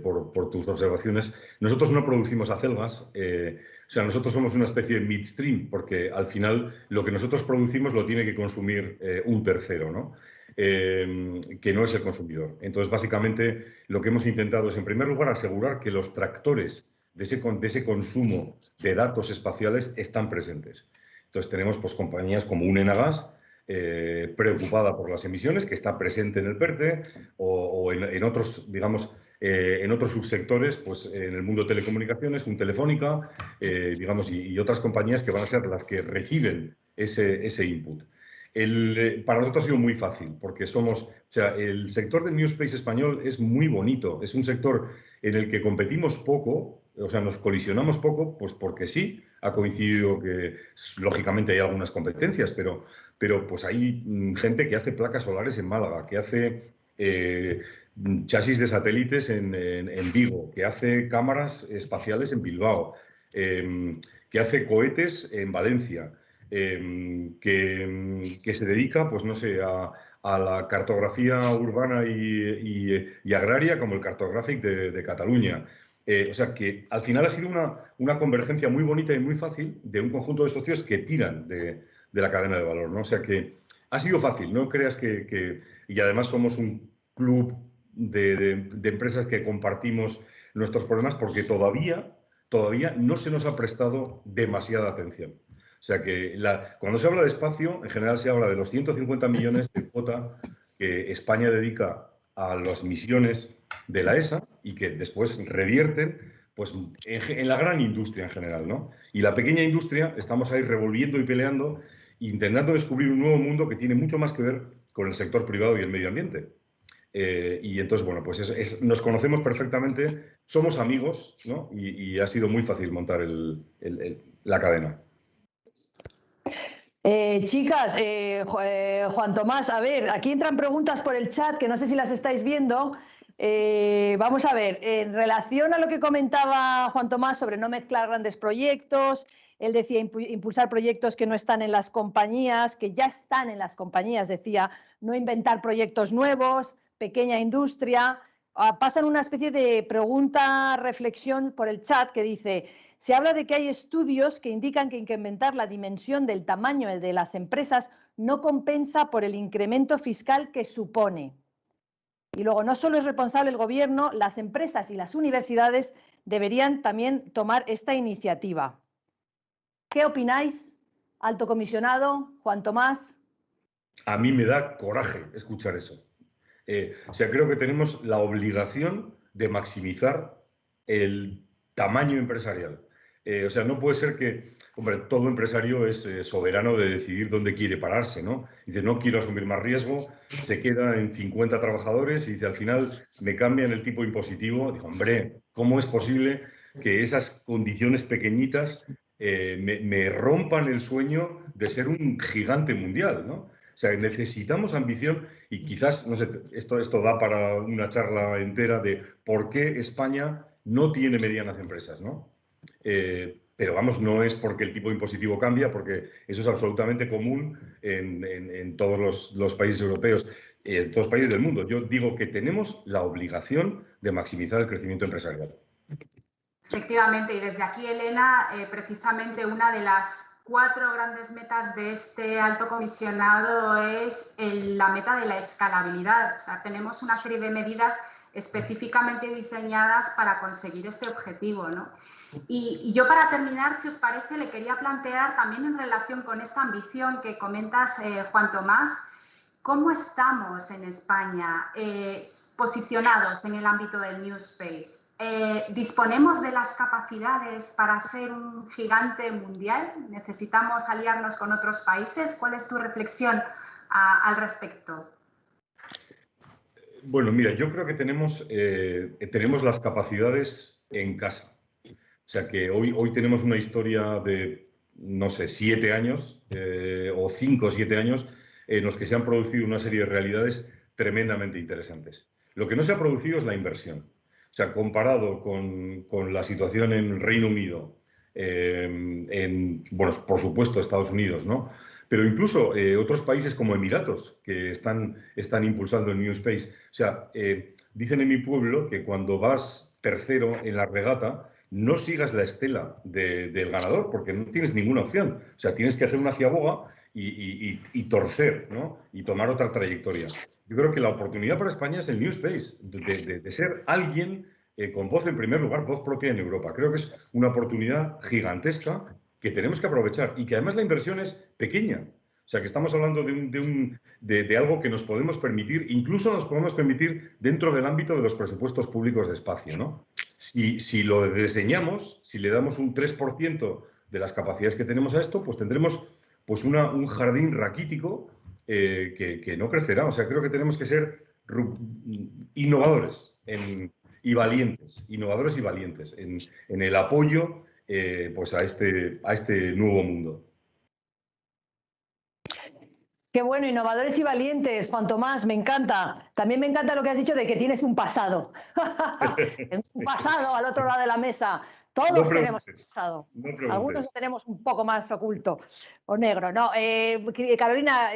por tus observaciones. Nosotros no producimos acelgas, o sea, nosotros somos una especie de midstream, porque al final lo que nosotros producimos lo tiene que consumir un tercero, ¿no? Que no es el consumidor. Entonces, básicamente, lo que hemos intentado es, en primer lugar, asegurar que los tractores de ese consumo de datos espaciales están presentes. Entonces, tenemos pues, compañías como Unenagas, preocupada por las emisiones, que está presente en el PERTE, o en otros, digamos, en otros subsectores, pues en el mundo de telecomunicaciones, un Telefónica, digamos, y otras compañías que van a ser las que reciben ese input. Para nosotros ha sido muy fácil, porque el sector del New Space español es muy bonito, es un sector en el que competimos poco, o sea, nos colisionamos poco, pues porque sí, ha coincidido que, lógicamente, hay algunas competencias, pero pues hay gente que hace placas solares en Málaga, que hace chasis de satélites en Vigo, que hace cámaras espaciales en Bilbao, que hace cohetes en Valencia, que se dedica, pues no sé, a la cartografía urbana y agraria como el Cartographic de Cataluña. O sea que al final ha sido una convergencia muy bonita y muy fácil de un conjunto de socios que tiran de la cadena de valor, ¿no? O sea que ha sido fácil, no creas que y además somos un club de empresas que compartimos nuestros problemas porque todavía no se nos ha prestado demasiada atención. O sea que cuando se habla de espacio, en general se habla de los 150 millones de cuota que España dedica a las misiones de la ESA y que después revierten pues, en la gran industria en general, ¿no? Y la pequeña industria estamos ahí revolviendo y peleando, intentando descubrir un nuevo mundo que tiene mucho más que ver con el sector privado y el medio ambiente. Y entonces, bueno, pues nos conocemos perfectamente, somos amigos, ¿no? Y ha sido muy fácil montar la cadena. Chicas, Juan Tomás, a ver, aquí entran preguntas por el chat que no sé si las estáis viendo. Vamos a ver, en relación a lo que comentaba Juan Tomás sobre no mezclar grandes proyectos, él decía impulsar proyectos que no están en las compañías, que ya están en las compañías, decía, no inventar proyectos nuevos, pequeña industria. Pasan una especie de pregunta-reflexión por el chat que dice: se habla de que hay estudios que indican que incrementar la dimensión del tamaño de las empresas no compensa por el incremento fiscal que supone. Y luego, no solo es responsable el gobierno, las empresas y las universidades deberían también tomar esta iniciativa. ¿Qué opináis, alto comisionado, Juan Tomás? A mí me da coraje escuchar eso. O sea, creo que tenemos la obligación de maximizar el tamaño empresarial. O sea, no puede ser que, hombre, todo empresario es soberano de decidir dónde quiere pararse, ¿no? Dice, no quiero asumir más riesgo, se queda en 50 trabajadores y dice, al final me cambian el tipo impositivo. Digo, hombre, ¿cómo es posible que esas condiciones pequeñitas me rompan el sueño de ser un gigante mundial, ¿no? O sea, necesitamos ambición y quizás, no sé, esto da para una charla entera de por qué España no tiene medianas empresas, ¿no? Pero vamos, no es porque el tipo impositivo cambia, porque eso es absolutamente común en todos los países europeos, en todos los países del mundo. Yo digo que tenemos la obligación de maximizar el crecimiento empresarial. Efectivamente, y desde aquí, Elena, precisamente una de las 4 grandes metas de este alto comisionado es la meta de la escalabilidad. O sea, tenemos una serie de medidas específicamente diseñadas para conseguir este objetivo, ¿no? Y yo, para terminar, si os parece, le quería plantear también en relación con esta ambición que comentas, Juan Tomás, ¿cómo estamos en España posicionados en el ámbito del New Space? ¿Disponemos de las capacidades para ser un gigante mundial? ¿Necesitamos aliarnos con otros países? ¿Cuál es tu reflexión al respecto? Bueno, mira, yo creo que tenemos las capacidades en casa. O sea que hoy tenemos una historia de, no sé, 7 años o 5 o 7 años en los que se han producido una serie de realidades tremendamente interesantes. Lo que no se ha producido es la inversión. O sea, comparado con la situación en el Reino Unido, bueno, por supuesto, Estados Unidos, ¿no? Pero incluso otros países como Emiratos, que están impulsando el New Space. O sea, dicen en mi pueblo que cuando vas tercero en la regata, no sigas la estela del ganador, porque no tienes ninguna opción. O sea, tienes que hacer una ciaboga y torcer, ¿no? Y tomar otra trayectoria. Yo creo que la oportunidad para España es el New Space, de ser alguien con voz en primer lugar, voz propia en Europa. Creo que es una oportunidad gigantesca que tenemos que aprovechar y que además la inversión es pequeña. O sea, que estamos hablando de algo que nos podemos permitir, incluso nos podemos permitir dentro del ámbito de los presupuestos públicos de espacio, ¿no? Si lo diseñamos, si le damos un 3% de las capacidades que tenemos a esto, pues tendremos pues un jardín raquítico que no crecerá. O sea, creo que tenemos que ser innovadores y valientes, en el apoyo pues a este nuevo mundo. Qué bueno, innovadores y valientes, Juan Tomás, me encanta. También me encanta lo que has dicho de que tienes un pasado. Tienes un pasado al otro lado de la mesa. Todos tenemos un pasado. Algunos lo tenemos un poco más oculto o negro. No, Carolina,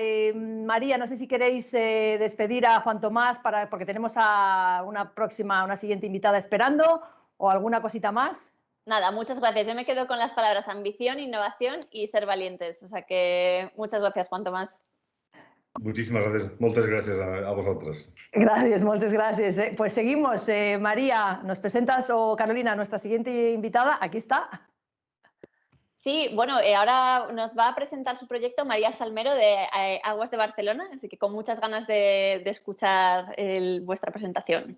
María, no sé si queréis despedir a Juan Tomás porque tenemos a una siguiente invitada esperando, o alguna cosita más. Nada, muchas gracias. Yo me quedo con las palabras ambición, innovación y ser valientes. O sea que muchas gracias, Juan Tomás. Muchísimas gracias, muchas gracias a vosotros. Gracias, muchas gracias. Pues seguimos. María, ¿nos presentas o Carolina, nuestra siguiente invitada? Aquí está. Sí, bueno, ahora nos va a presentar su proyecto María Salmero de Aguas de Barcelona, así que con muchas ganas de escuchar vuestra presentación.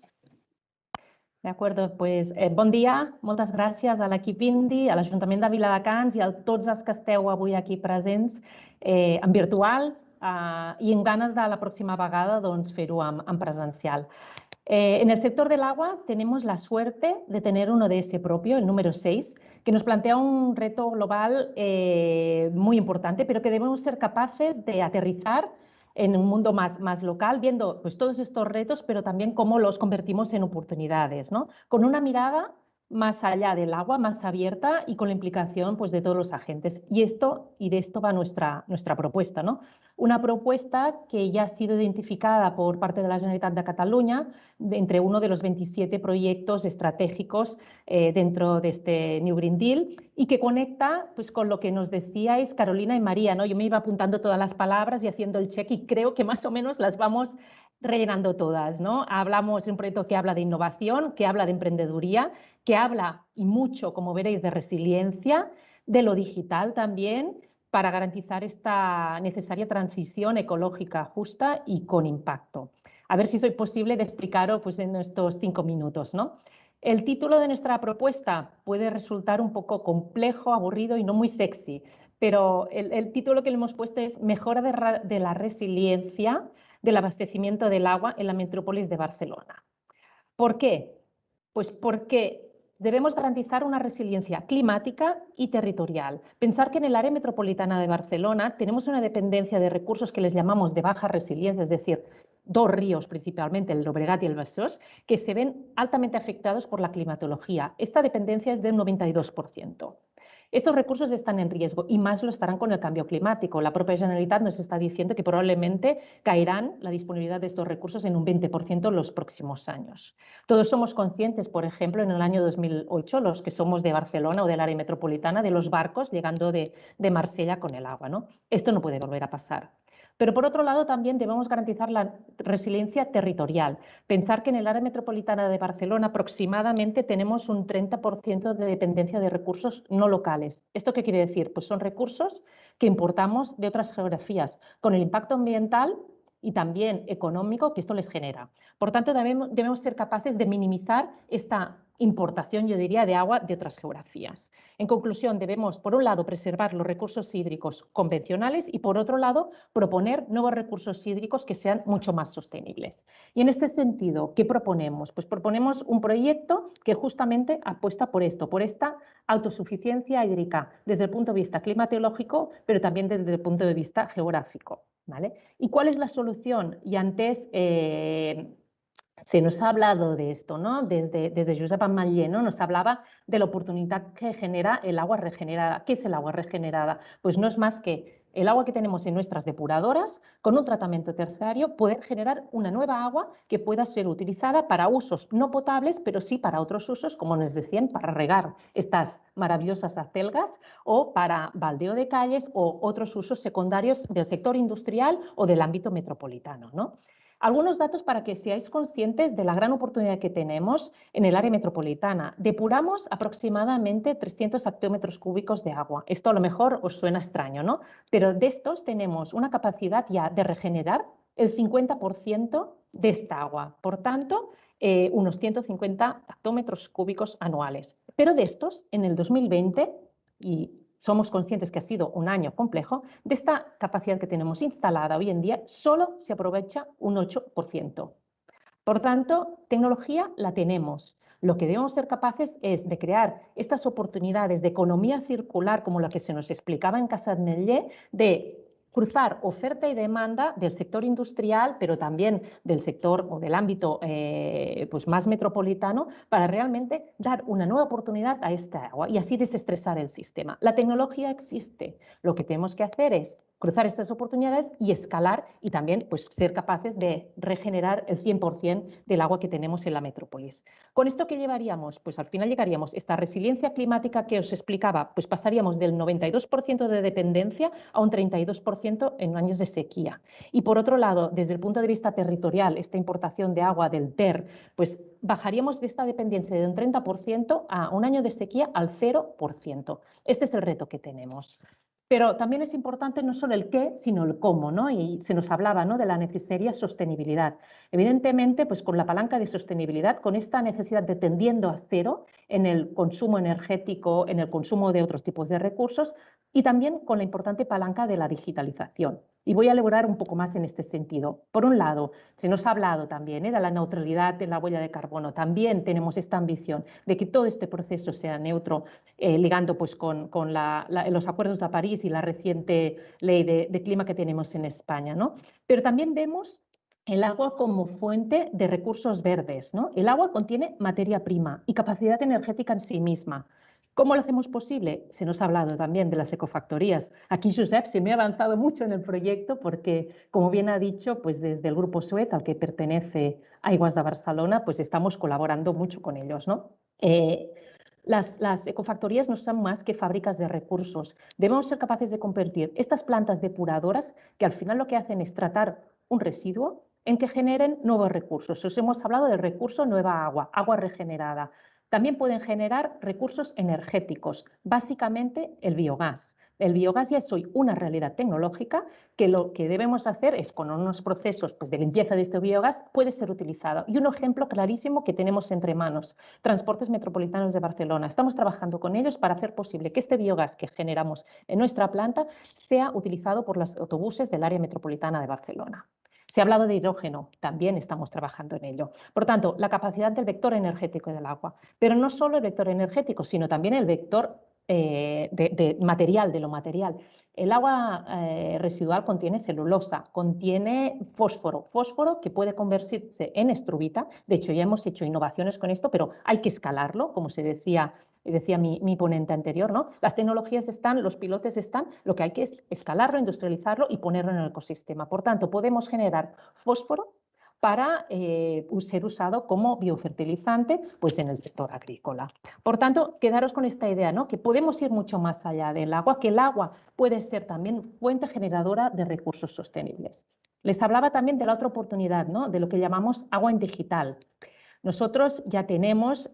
De acuerdo, pues bon dia, moltes gràcies a l'equip INDI, a l'Ajuntament de Viladecans i a tots els que esteu avui aquí presents en virtual y en ganas de la próxima vegada doncs, fer-ho en presencial. En el sector del agua tenemos la suerte de tener un ODS propio, el número 6, que nos plantea un reto global muy importante, pero que debemos ser capaces de aterrizar en un mundo más local, viendo pues, todos estos retos, pero también cómo los convertimos en oportunidades, ¿no? Con una mirada más allá del agua, más abierta y con la implicación pues, de todos los agentes. Y de esto va nuestra propuesta, ¿no? Una propuesta que ya ha sido identificada por parte de la Generalitat de Cataluña entre uno de los 27 proyectos estratégicos dentro de este New Green Deal y que conecta pues, con lo que nos decíais Carolina y María, ¿no? Yo me iba apuntando todas las palabras y haciendo el check y creo que más o menos las vamos rellenando todas, ¿no? Hablamos de un proyecto que habla de innovación, que habla de emprendeduría, que habla y mucho, como veréis, de resiliencia, de lo digital también, para garantizar esta necesaria transición ecológica justa y con impacto. A ver si soy posible de explicaros pues, en estos 5 minutos, ¿no? El título de nuestra propuesta puede resultar un poco complejo, aburrido y no muy sexy, pero el título que le hemos puesto es Mejora de la resiliencia del abastecimiento del agua en la metrópolis de Barcelona. ¿Por qué? Pues porque debemos garantizar una resiliencia climática y territorial. Pensar que en el área metropolitana de Barcelona tenemos una dependencia de recursos que les llamamos de baja resiliencia, es decir, 2 ríos principalmente, el Llobregat y el Besòs, que se ven altamente afectados por la climatología. Esta dependencia es del 92%. Estos recursos están en riesgo y más lo estarán con el cambio climático. La propia Generalitat nos está diciendo que probablemente caerán la disponibilidad de estos recursos en un 20% en los próximos años. Todos somos conscientes, por ejemplo, en el año 2008, los que somos de Barcelona o del área metropolitana, de los barcos llegando de Marsella con el agua, ¿no? Esto no puede volver a pasar. Pero por otro lado también debemos garantizar la resiliencia territorial. Pensar que en el área metropolitana de Barcelona aproximadamente tenemos un 30% de dependencia de recursos no locales. ¿Esto qué quiere decir? Pues son recursos que importamos de otras geografías, con el impacto ambiental y también económico que esto les genera. Por tanto, debemos ser capaces de minimizar esta importación, yo diría, de agua de otras geografías. En conclusión, debemos, por un lado, preservar los recursos hídricos convencionales y, por otro lado, proponer nuevos recursos hídricos que sean mucho más sostenibles. Y en este sentido, ¿qué proponemos? Pues proponemos un proyecto que justamente apuesta por esto, por esta autosuficiencia hídrica desde el punto de vista climatológico, pero también desde el punto de vista geográfico, ¿vale? ¿Y cuál es la solución? Y antes se nos ha hablado de esto, ¿no? Desde Josep Ametller, ¿no? Nos hablaba de la oportunidad que genera el agua regenerada. ¿Qué es el agua regenerada? Pues no es más que el agua que tenemos en nuestras depuradoras, con un tratamiento terciario, poder generar una nueva agua que pueda ser utilizada para usos no potables, pero sí para otros usos, como nos decían, para regar estas maravillosas acelgas o para baldeo de calles o otros usos secundarios del sector industrial o del ámbito metropolitano, ¿no? Algunos datos para que seáis conscientes de la gran oportunidad que tenemos en el área metropolitana. Depuramos aproximadamente 300 hectómetros cúbicos de agua. Esto a lo mejor os suena extraño, ¿no? Pero de estos tenemos una capacidad ya de regenerar el 50% de esta agua. Por tanto, unos 150 hectómetros cúbicos anuales. Pero de estos, en el 2020, y somos conscientes que ha sido un año complejo, de esta capacidad que tenemos instalada hoy en día solo se aprovecha un 8%. Por tanto, tecnología la tenemos. Lo que debemos ser capaces es de crear estas oportunidades de economía circular, como la que se nos explicaba en Casa Ametller, de cruzar oferta y demanda del sector industrial, pero también del sector o del ámbito pues más metropolitano, para realmente dar una nueva oportunidad a esta agua y así desestresar el sistema. La tecnología existe, lo que tenemos que hacer es cruzar estas oportunidades y escalar y también pues, ser capaces de regenerar el 100% del agua que tenemos en la metrópolis. ¿Con esto qué llevaríamos? Pues al final llegaríamos a esta resiliencia climática que os explicaba, pues pasaríamos del 92% de dependencia a un 32% en años de sequía. Y por otro lado, desde el punto de vista territorial, esta importación de agua del TER, pues bajaríamos de esta dependencia de un 30% a un año de sequía al 0%. Este es el reto que tenemos. Pero también es importante no solo el qué, sino el cómo, ¿no? Y se nos hablaba, ¿no?, de la necesaria sostenibilidad. Evidentemente, pues con la palanca de sostenibilidad, con esta necesidad de tendiendo a cero en el consumo energético, en el consumo de otros tipos de recursos y también con la importante palanca de la digitalización. Y voy a elaborar un poco más en este sentido. Por un lado, se nos ha hablado también de la neutralidad en la huella de carbono. También tenemos esta ambición de que todo este proceso sea neutro, ligando pues, con los acuerdos de París y la reciente ley de clima que tenemos en España, ¿no? Pero también vemos el agua como fuente de recursos verdes, ¿no? El agua contiene materia prima y capacidad energética en sí misma. ¿Cómo lo hacemos posible? Se nos ha hablado también de las ecofactorías. Aquí, Josep, se me ha avanzado mucho en el proyecto porque, como bien ha dicho, pues desde el Grupo Suez, al que pertenece Aigües de Barcelona, pues estamos colaborando mucho con ellos, ¿no? Las ecofactorías no son más que fábricas de recursos. Debemos ser capaces de convertir estas plantas depuradoras, que al final lo que hacen es tratar un residuo, en que generen nuevos recursos. Os hemos hablado del recurso nueva agua, agua regenerada. También pueden generar recursos energéticos, básicamente el biogás. El biogás ya es hoy una realidad tecnológica que lo que debemos hacer es, con unos procesos pues, de limpieza de este biogás, puede ser utilizado. Y un ejemplo clarísimo que tenemos entre manos, Transportes Metropolitanos de Barcelona. Estamos trabajando con ellos para hacer posible que este biogás que generamos en nuestra planta sea utilizado por los autobuses del área metropolitana de Barcelona. Se ha hablado de hidrógeno, también estamos trabajando en ello. Por tanto, la capacidad del vector energético del agua, pero no solo el vector energético, sino también el vector material, de lo material. El agua residual contiene celulosa, contiene fósforo que puede convertirse en estrubita. De hecho, ya hemos hecho innovaciones con esto, pero hay que escalarlo, como se decía mi ponente anterior, ¿no? Las tecnologías están, los pilotes están, lo que hay que es escalarlo, industrializarlo y ponerlo en el ecosistema. Por tanto, podemos generar fósforo para ser usado como biofertilizante pues, en el sector agrícola. Por tanto, quedaros con esta idea, ¿no?, que podemos ir mucho más allá del agua, que el agua puede ser también fuente generadora de recursos sostenibles. Les hablaba también de la otra oportunidad, ¿no?, de lo que llamamos agua en digital. Nosotros ya tenemos,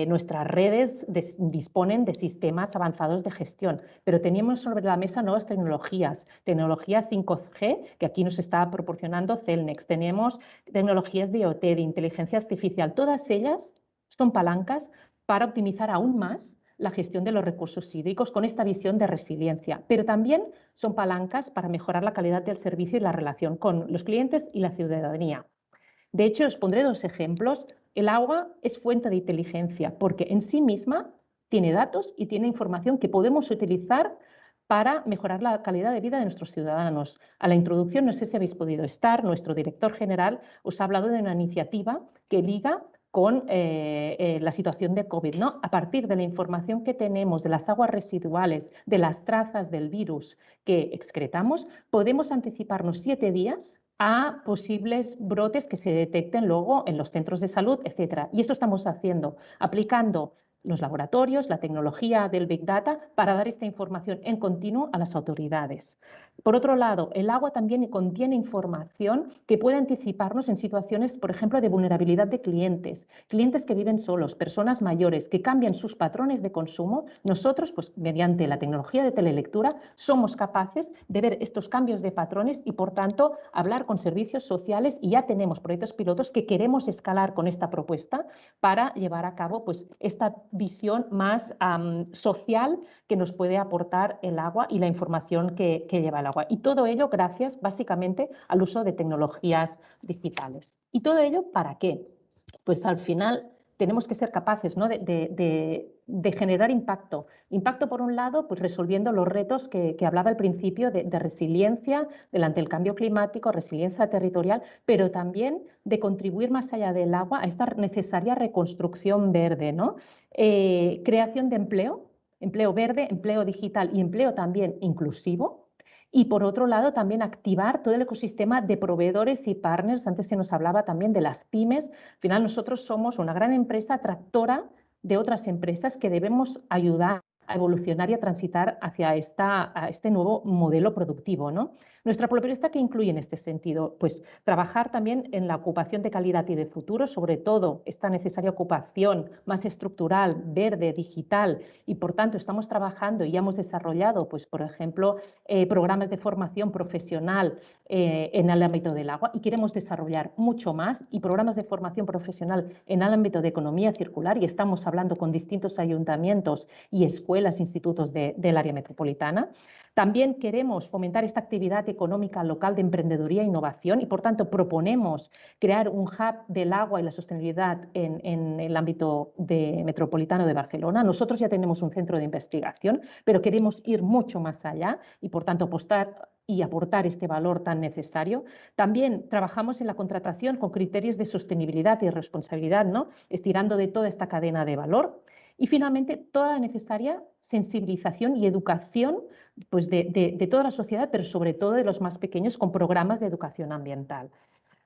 nuestras redes disponen de sistemas avanzados de gestión, pero teníamos sobre la mesa nuevas tecnologías, tecnología 5G, que aquí nos está proporcionando Celnex, tenemos tecnologías de IoT, de inteligencia artificial, todas ellas son palancas para optimizar aún más la gestión de los recursos hídricos con esta visión de resiliencia, pero también son palancas para mejorar la calidad del servicio y la relación con los clientes y la ciudadanía. De hecho, os pondré dos ejemplos. El agua es fuente de inteligencia porque en sí misma tiene datos y tiene información que podemos utilizar para mejorar la calidad de vida de nuestros ciudadanos. A la introducción, no sé si habéis podido estar, nuestro director general os ha hablado de una iniciativa que liga con la situación de COVID, ¿no? A partir de la información que tenemos de las aguas residuales, de las trazas del virus que excretamos, podemos anticiparnos 7 días a posibles brotes que se detecten luego en los centros de salud, etc. Y esto estamos haciendo, aplicando los laboratorios, la tecnología del Big Data para dar esta información en continuo a las autoridades. Por otro lado, el agua también contiene información que puede anticiparnos en situaciones, por ejemplo, de vulnerabilidad de clientes que viven solos, personas mayores, que cambian sus patrones de consumo. Nosotros, pues, mediante la tecnología de telelectura, somos capaces de ver estos cambios de patrones y, por tanto, hablar con servicios sociales y ya tenemos proyectos pilotos que queremos escalar con esta propuesta para llevar a cabo pues, esta visión más social que nos puede aportar el agua y la información que lleva el agua. Y todo ello gracias básicamente al uso de tecnologías digitales. ¿Y todo ello para qué? Pues al final tenemos que ser capaces, ¿no?, de de generar impacto. Impacto, por un lado, pues resolviendo los retos que hablaba al principio de resiliencia delante del cambio climático, resiliencia territorial, pero también de contribuir más allá del agua a esta necesaria reconstrucción verde, ¿no? Creación de empleo, empleo verde, empleo digital y empleo también inclusivo. Y por otro lado, también activar todo el ecosistema de proveedores y partners. Antes se nos hablaba también de las pymes. Al final nosotros somos una gran empresa tractora de otras empresas que debemos ayudar a evolucionar y a transitar hacia a este nuevo modelo productivo, ¿no? Nuestra propuesta, ¿qué incluye en este sentido? Pues trabajar también en la ocupación de calidad y de futuro, sobre todo esta necesaria ocupación más estructural, verde, digital, y por tanto estamos trabajando y ya hemos desarrollado, pues, por ejemplo, programas de formación profesional en el ámbito del agua, y queremos desarrollar mucho más, y programas de formación profesional en el ámbito de economía circular, y estamos hablando con distintos ayuntamientos y escuelas, institutos del área metropolitana. También queremos fomentar esta actividad económica local de emprendeduría e innovación, y por tanto proponemos crear un hub del agua y la sostenibilidad en el ámbito metropolitano de Barcelona. Nosotros ya tenemos un centro de investigación, pero queremos ir mucho más allá y por tanto apostar y aportar este valor tan necesario. También trabajamos en la contratación con criterios de sostenibilidad y responsabilidad, ¿no? Estirando de toda esta cadena de valor. Y finalmente, toda la necesaria sensibilización y educación, pues, de toda la sociedad, pero sobre todo de los más pequeños, con programas de educación ambiental.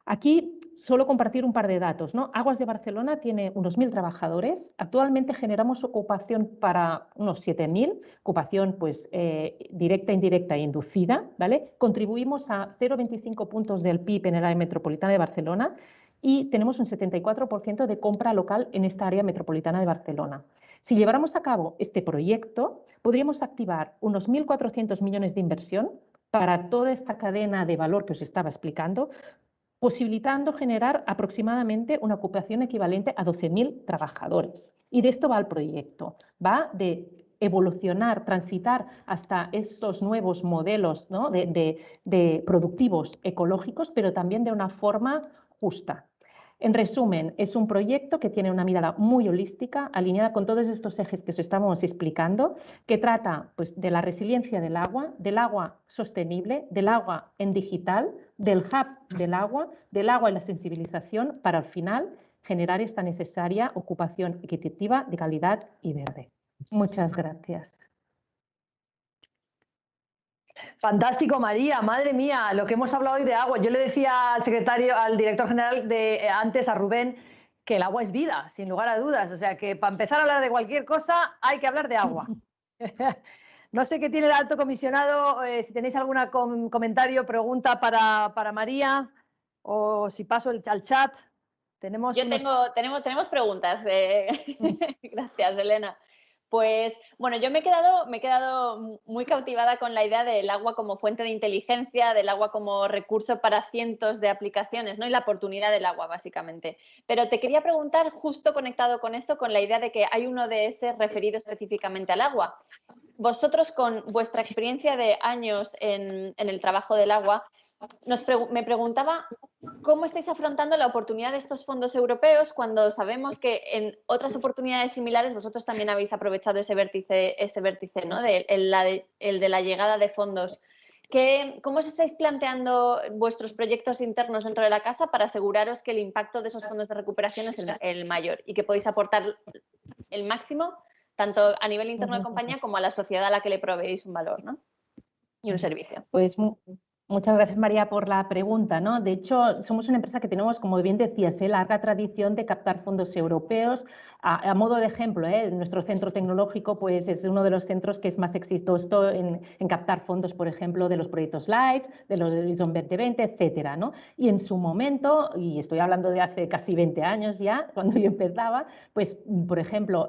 Aquí solo compartir un par de datos, ¿no? Aguas de Barcelona tiene unos 1.000 trabajadores. Actualmente generamos ocupación para unos 7.000, ocupación, pues, directa, indirecta e inducida, ¿vale? Contribuimos a 0,25 puntos del PIB en el área metropolitana de Barcelona y tenemos un 74% de compra local en esta área metropolitana de Barcelona. Si lleváramos a cabo este proyecto, podríamos activar unos 1.400 millones de inversión para toda esta cadena de valor que os estaba explicando, posibilitando generar aproximadamente una ocupación equivalente a 12.000 trabajadores. Y de esto va el proyecto, va de evolucionar, transitar hasta estos nuevos modelos, ¿no? de productivos ecológicos, pero también de una forma justa. En resumen, es un proyecto que tiene una mirada muy holística, alineada con todos estos ejes que os estamos explicando, que trata, pues, de la resiliencia del agua sostenible, del agua en digital, del hub del agua y la sensibilización para al final generar esta necesaria ocupación equitativa de calidad y verde. Muchas gracias. Fantástico, María, madre mía, lo que hemos hablado hoy de agua. Yo le decía al secretario, al director general antes, a Rubén, que el agua es vida, sin lugar a dudas. O sea que para empezar a hablar de cualquier cosa hay que hablar de agua. No sé qué tiene el alto comisionado, si tenéis algún comentario, pregunta para María, o si paso al chat. Tenemos preguntas. Gracias, Elena. Pues bueno, yo me he quedado muy cautivada con la idea del agua como fuente de inteligencia, del agua como recurso para cientos de aplicaciones, ¿no? Y la oportunidad del agua, básicamente. Pero te quería preguntar, justo conectado con eso, con la idea de que hay un ODS referido específicamente al agua. Vosotros, con vuestra experiencia de años en el trabajo del agua, me preguntaba cómo estáis afrontando la oportunidad de estos fondos europeos cuando sabemos que en otras oportunidades similares vosotros también habéis aprovechado ese vértice, ¿no? el de la llegada de fondos. ¿Cómo os estáis planteando vuestros proyectos internos dentro de la casa para aseguraros que el impacto de esos fondos de recuperación es el mayor y que podéis aportar el máximo, tanto a nivel interno de compañía como a la sociedad a la que le proveéis un valor, ¿no? Y un servicio? Pues muchas gracias, María, por la pregunta, ¿no? De hecho, somos una empresa que tenemos, como bien decías, larga tradición de captar fondos europeos. A modo de ejemplo, nuestro centro tecnológico, pues, es uno de los centros que es más exitoso en captar fondos, por ejemplo, de los proyectos LIFE, de los Horizon 2020, etcétera, ¿no? Y en su momento, y estoy hablando de hace casi 20 años ya, cuando yo empezaba, pues, por ejemplo,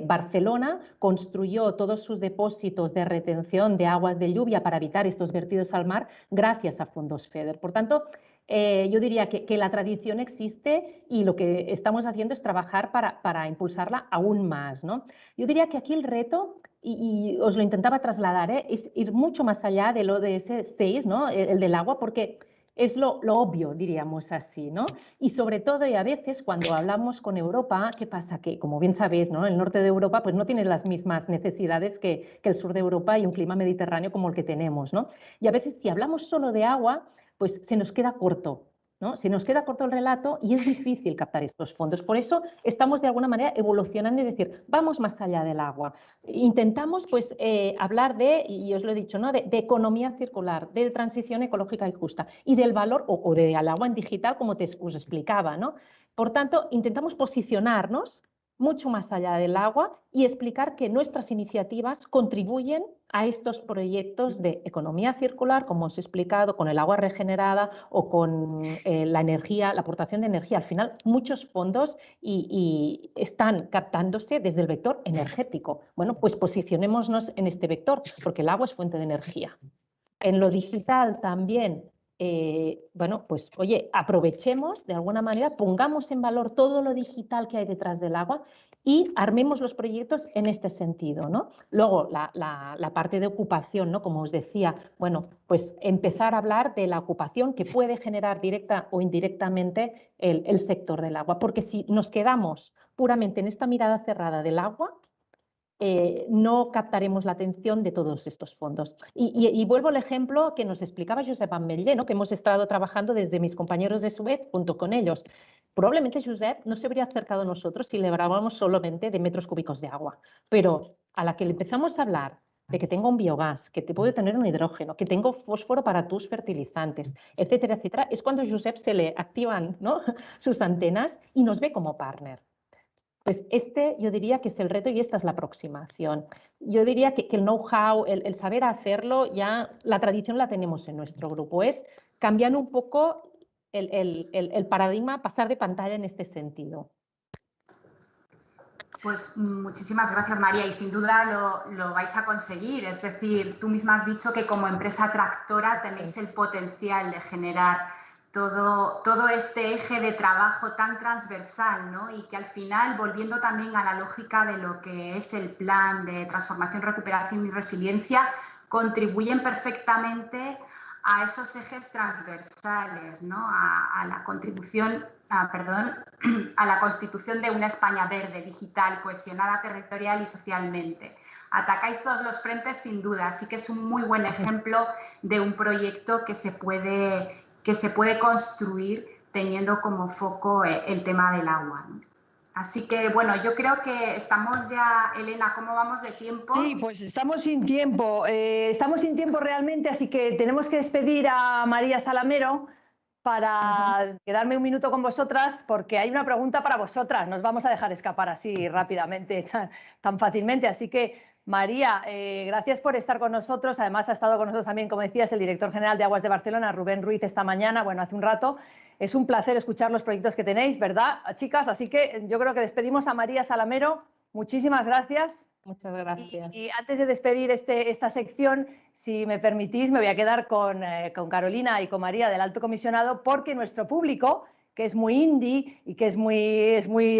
Barcelona construyó todos sus depósitos de retención de aguas de lluvia para evitar estos vertidos al mar gracias a fondos FEDER. Por tanto, yo diría que la tradición existe y lo que estamos haciendo es trabajar para impulsarla aún más, ¿no? Yo diría que aquí el reto, y os lo intentaba trasladar, es ir mucho más allá del ODS 6, ¿no? El del agua, porque es lo obvio, diríamos así, ¿no? Y sobre todo, y a veces cuando hablamos con Europa, ¿qué pasa? Que, como bien sabéis, ¿no? El norte de Europa pues no tiene las mismas necesidades que el sur de Europa y un clima mediterráneo como el que tenemos, ¿no? Y a veces si hablamos solo de agua, pues se nos queda corto, ¿no? Se nos queda corto el relato y es difícil captar estos fondos. Por eso estamos de alguna manera evolucionando y decir, vamos más allá del agua. Intentamos pues, hablar de, y os lo he dicho, ¿no? de economía circular, de transición ecológica y justa y del valor o del agua en digital, como os explicaba, ¿no? Por tanto, intentamos posicionarnos mucho más allá del agua y explicar que nuestras iniciativas contribuyen a estos proyectos de economía circular, como os he explicado, con el agua regenerada o con la energía, la aportación de energía. Al final, muchos fondos y están captándose desde el vector energético. Bueno, pues posicionémonos en este vector, porque el agua es fuente de energía. En lo digital también, bueno, pues oye, aprovechemos de alguna manera, pongamos en valor todo lo digital que hay detrás del agua y armemos los proyectos en este sentido, ¿no? Luego, la parte de ocupación, ¿no? Como os decía, bueno, pues empezar a hablar de la ocupación que puede generar directa o indirectamente el sector del agua, porque si nos quedamos puramente en esta mirada cerrada del agua, no captaremos la atención de todos estos fondos. Y vuelvo al ejemplo que nos explicaba Josep Ametller, ¿no? Que hemos estado trabajando desde mis compañeros de Suez junto con ellos. Probablemente Josep no se habría acercado a nosotros si le hablábamos solamente de metros cúbicos de agua, pero a la que le empezamos a hablar de que tengo un biogás, que te puede tener un hidrógeno, que tengo fósforo para tus fertilizantes, etcétera, etcétera, es cuando a Josep se le activan, ¿no? sus antenas y nos ve como partner. Pues este yo diría que es el reto y esta es la aproximación. Yo diría que el know-how, el saber hacerlo, ya la tradición la tenemos en nuestro grupo. Es cambiando un poco el paradigma, pasar de pantalla en este sentido. Pues muchísimas gracias, María, y sin duda lo vais a conseguir. Es decir, tú misma has dicho que como empresa tractora tenéis el potencial de generar todo este eje de trabajo tan transversal, ¿no? Y que al final, volviendo también a la lógica de lo que es el plan de transformación, recuperación y resiliencia, contribuyen perfectamente a esos ejes transversales, ¿no? A la contribución, a la constitución de una España verde, digital, cohesionada territorial y socialmente. Atacáis todos los frentes sin duda, así que es un muy buen ejemplo de un proyecto que se puede construir teniendo como foco el tema del agua, ¿no? Así que, bueno, yo creo que estamos ya, Elena, ¿cómo vamos de tiempo? Sí, pues estamos sin tiempo realmente, así que tenemos que despedir a María Salamero para quedarme un minuto con vosotras, porque hay una pregunta para vosotras, nos vamos a dejar escapar así rápidamente, tan fácilmente, así que María, gracias por estar con nosotros. Además ha estado con nosotros también, como decías, el director general de Aguas de Barcelona, Rubén Ruiz, esta mañana, bueno, hace un rato. Es un placer escuchar los proyectos que tenéis, ¿verdad, chicas? Así que yo creo que despedimos a María Salamero. Muchísimas gracias. Muchas gracias. Y antes de despedir esta sección, si me permitís, me voy a quedar con Carolina y con María del Alto Comisionado, porque nuestro público, que es muy indie y que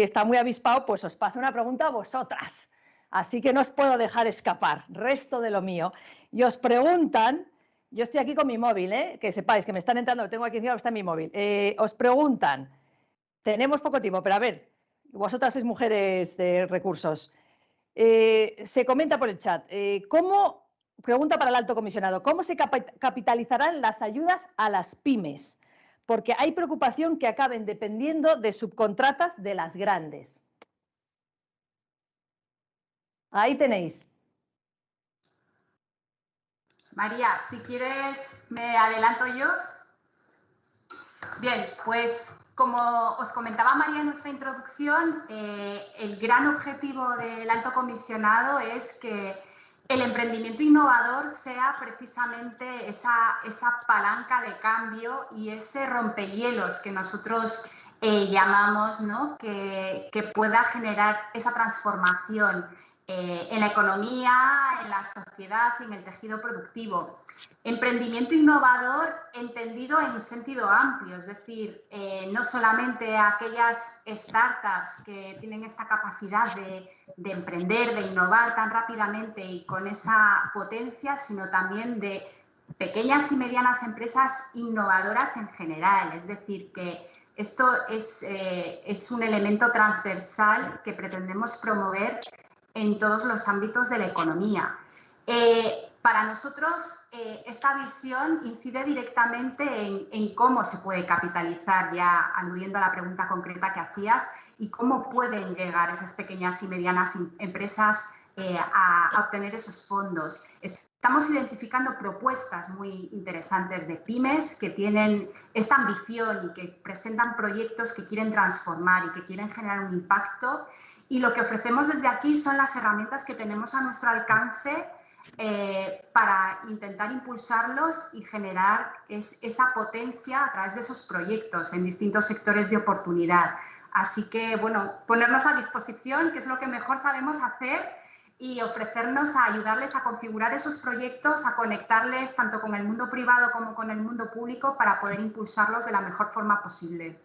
está muy avispado, pues os pasa una pregunta a vosotras. Así que no os puedo dejar escapar, resto de lo mío. Y os preguntan, yo estoy aquí con mi móvil, que sepáis que me están entrando, lo tengo aquí encima, está en mi móvil. Os preguntan, tenemos poco tiempo, pero a ver, vosotras sois mujeres de recursos. Se comenta por el chat, pregunta para el Alto Comisionado, ¿cómo se capitalizarán las ayudas a las pymes? Porque hay preocupación que acaben dependiendo de subcontratas de las grandes. Ahí tenéis. María, si quieres, me adelanto yo. Bien, pues como os comentaba María en nuestra introducción, el gran objetivo del Alto Comisionado es que el emprendimiento innovador sea precisamente esa palanca de cambio y ese rompehielos que nosotros llamamos, ¿no? que pueda generar esa transformación en la economía, en la sociedad y en el tejido productivo. Emprendimiento innovador entendido en un sentido amplio, es decir, no solamente aquellas startups que tienen esta capacidad de emprender, de innovar tan rápidamente y con esa potencia, sino también de pequeñas y medianas empresas innovadoras en general. Es decir, que esto es un elemento transversal que pretendemos promover en todos los ámbitos de la economía. Para nosotros, esta visión incide directamente en cómo se puede capitalizar, ya aludiendo a la pregunta concreta que hacías, y cómo pueden llegar esas pequeñas y medianas empresas a obtener esos fondos. Estamos identificando propuestas muy interesantes de pymes que tienen esta ambición y que presentan proyectos que quieren transformar y que quieren generar un impacto. Y lo que ofrecemos desde aquí son las herramientas que tenemos a nuestro alcance para intentar impulsarlos y generar esa potencia a través de esos proyectos en distintos sectores de oportunidad. Así que, bueno, ponernos a disposición, que es lo que mejor sabemos hacer, y ofrecernos a ayudarles a configurar esos proyectos, a conectarles tanto con el mundo privado como con el mundo público para poder impulsarlos de la mejor forma posible.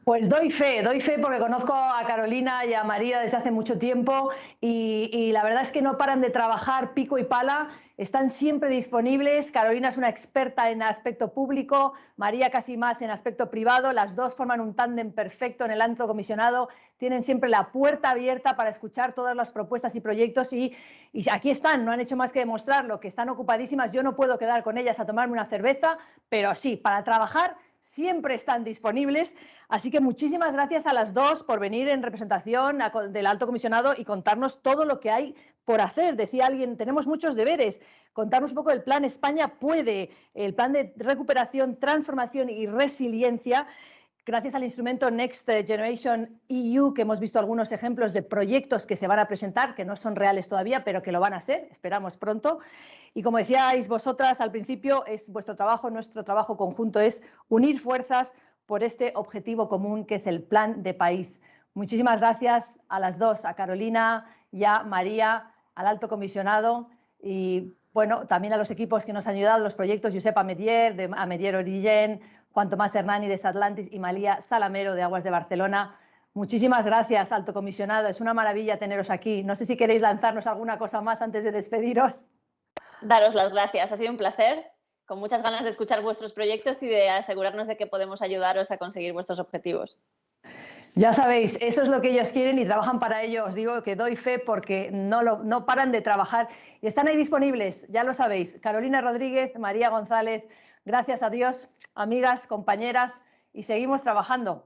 Pues doy fe porque conozco a Carolina y a María desde hace mucho tiempo y la verdad es que no paran de trabajar pico y pala, están siempre disponibles. Carolina es una experta en aspecto público, María casi más en aspecto privado, las dos forman un tándem perfecto en el alto comisionado, tienen siempre la puerta abierta para escuchar todas las propuestas y proyectos y aquí están, no han hecho más que demostrarlo, que están ocupadísimas. Yo no puedo quedar con ellas a tomarme una cerveza, pero sí, para trabajar siempre están disponibles, así que muchísimas gracias a las dos por venir en representación del Alto Comisionado y contarnos todo lo que hay por hacer. Decía alguien, tenemos muchos deberes, contarnos un poco del plan España Puede, el plan de recuperación, transformación y resiliencia, gracias al instrumento Next Generation EU, que hemos visto algunos ejemplos de proyectos que se van a presentar, que no son reales todavía, pero que lo van a ser, esperamos pronto. Y como decíais vosotras al principio, es vuestro trabajo, nuestro trabajo conjunto es unir fuerzas por este objetivo común que es el plan de país. Muchísimas gracias a las dos, a Carolina y a María, al Alto Comisionado y bueno, también a los equipos que nos han ayudado, los proyectos Josep Amedier, de Amedier Origen, Juan Tomás Hernani de Satlantis y María Salamero de Aguas de Barcelona. Muchísimas gracias, Alto Comisionado. Es una maravilla teneros aquí. No sé si queréis lanzarnos alguna cosa más antes de despediros. Daros las gracias. Ha sido un placer, con muchas ganas de escuchar vuestros proyectos y de asegurarnos de que podemos ayudaros a conseguir vuestros objetivos. Ya sabéis, eso es lo que ellos quieren y trabajan para ello. Os digo que doy fe porque no paran de trabajar y están ahí disponibles, ya lo sabéis. Carolina Rodríguez, María González, gracias a Dios, amigas, compañeras, y seguimos trabajando.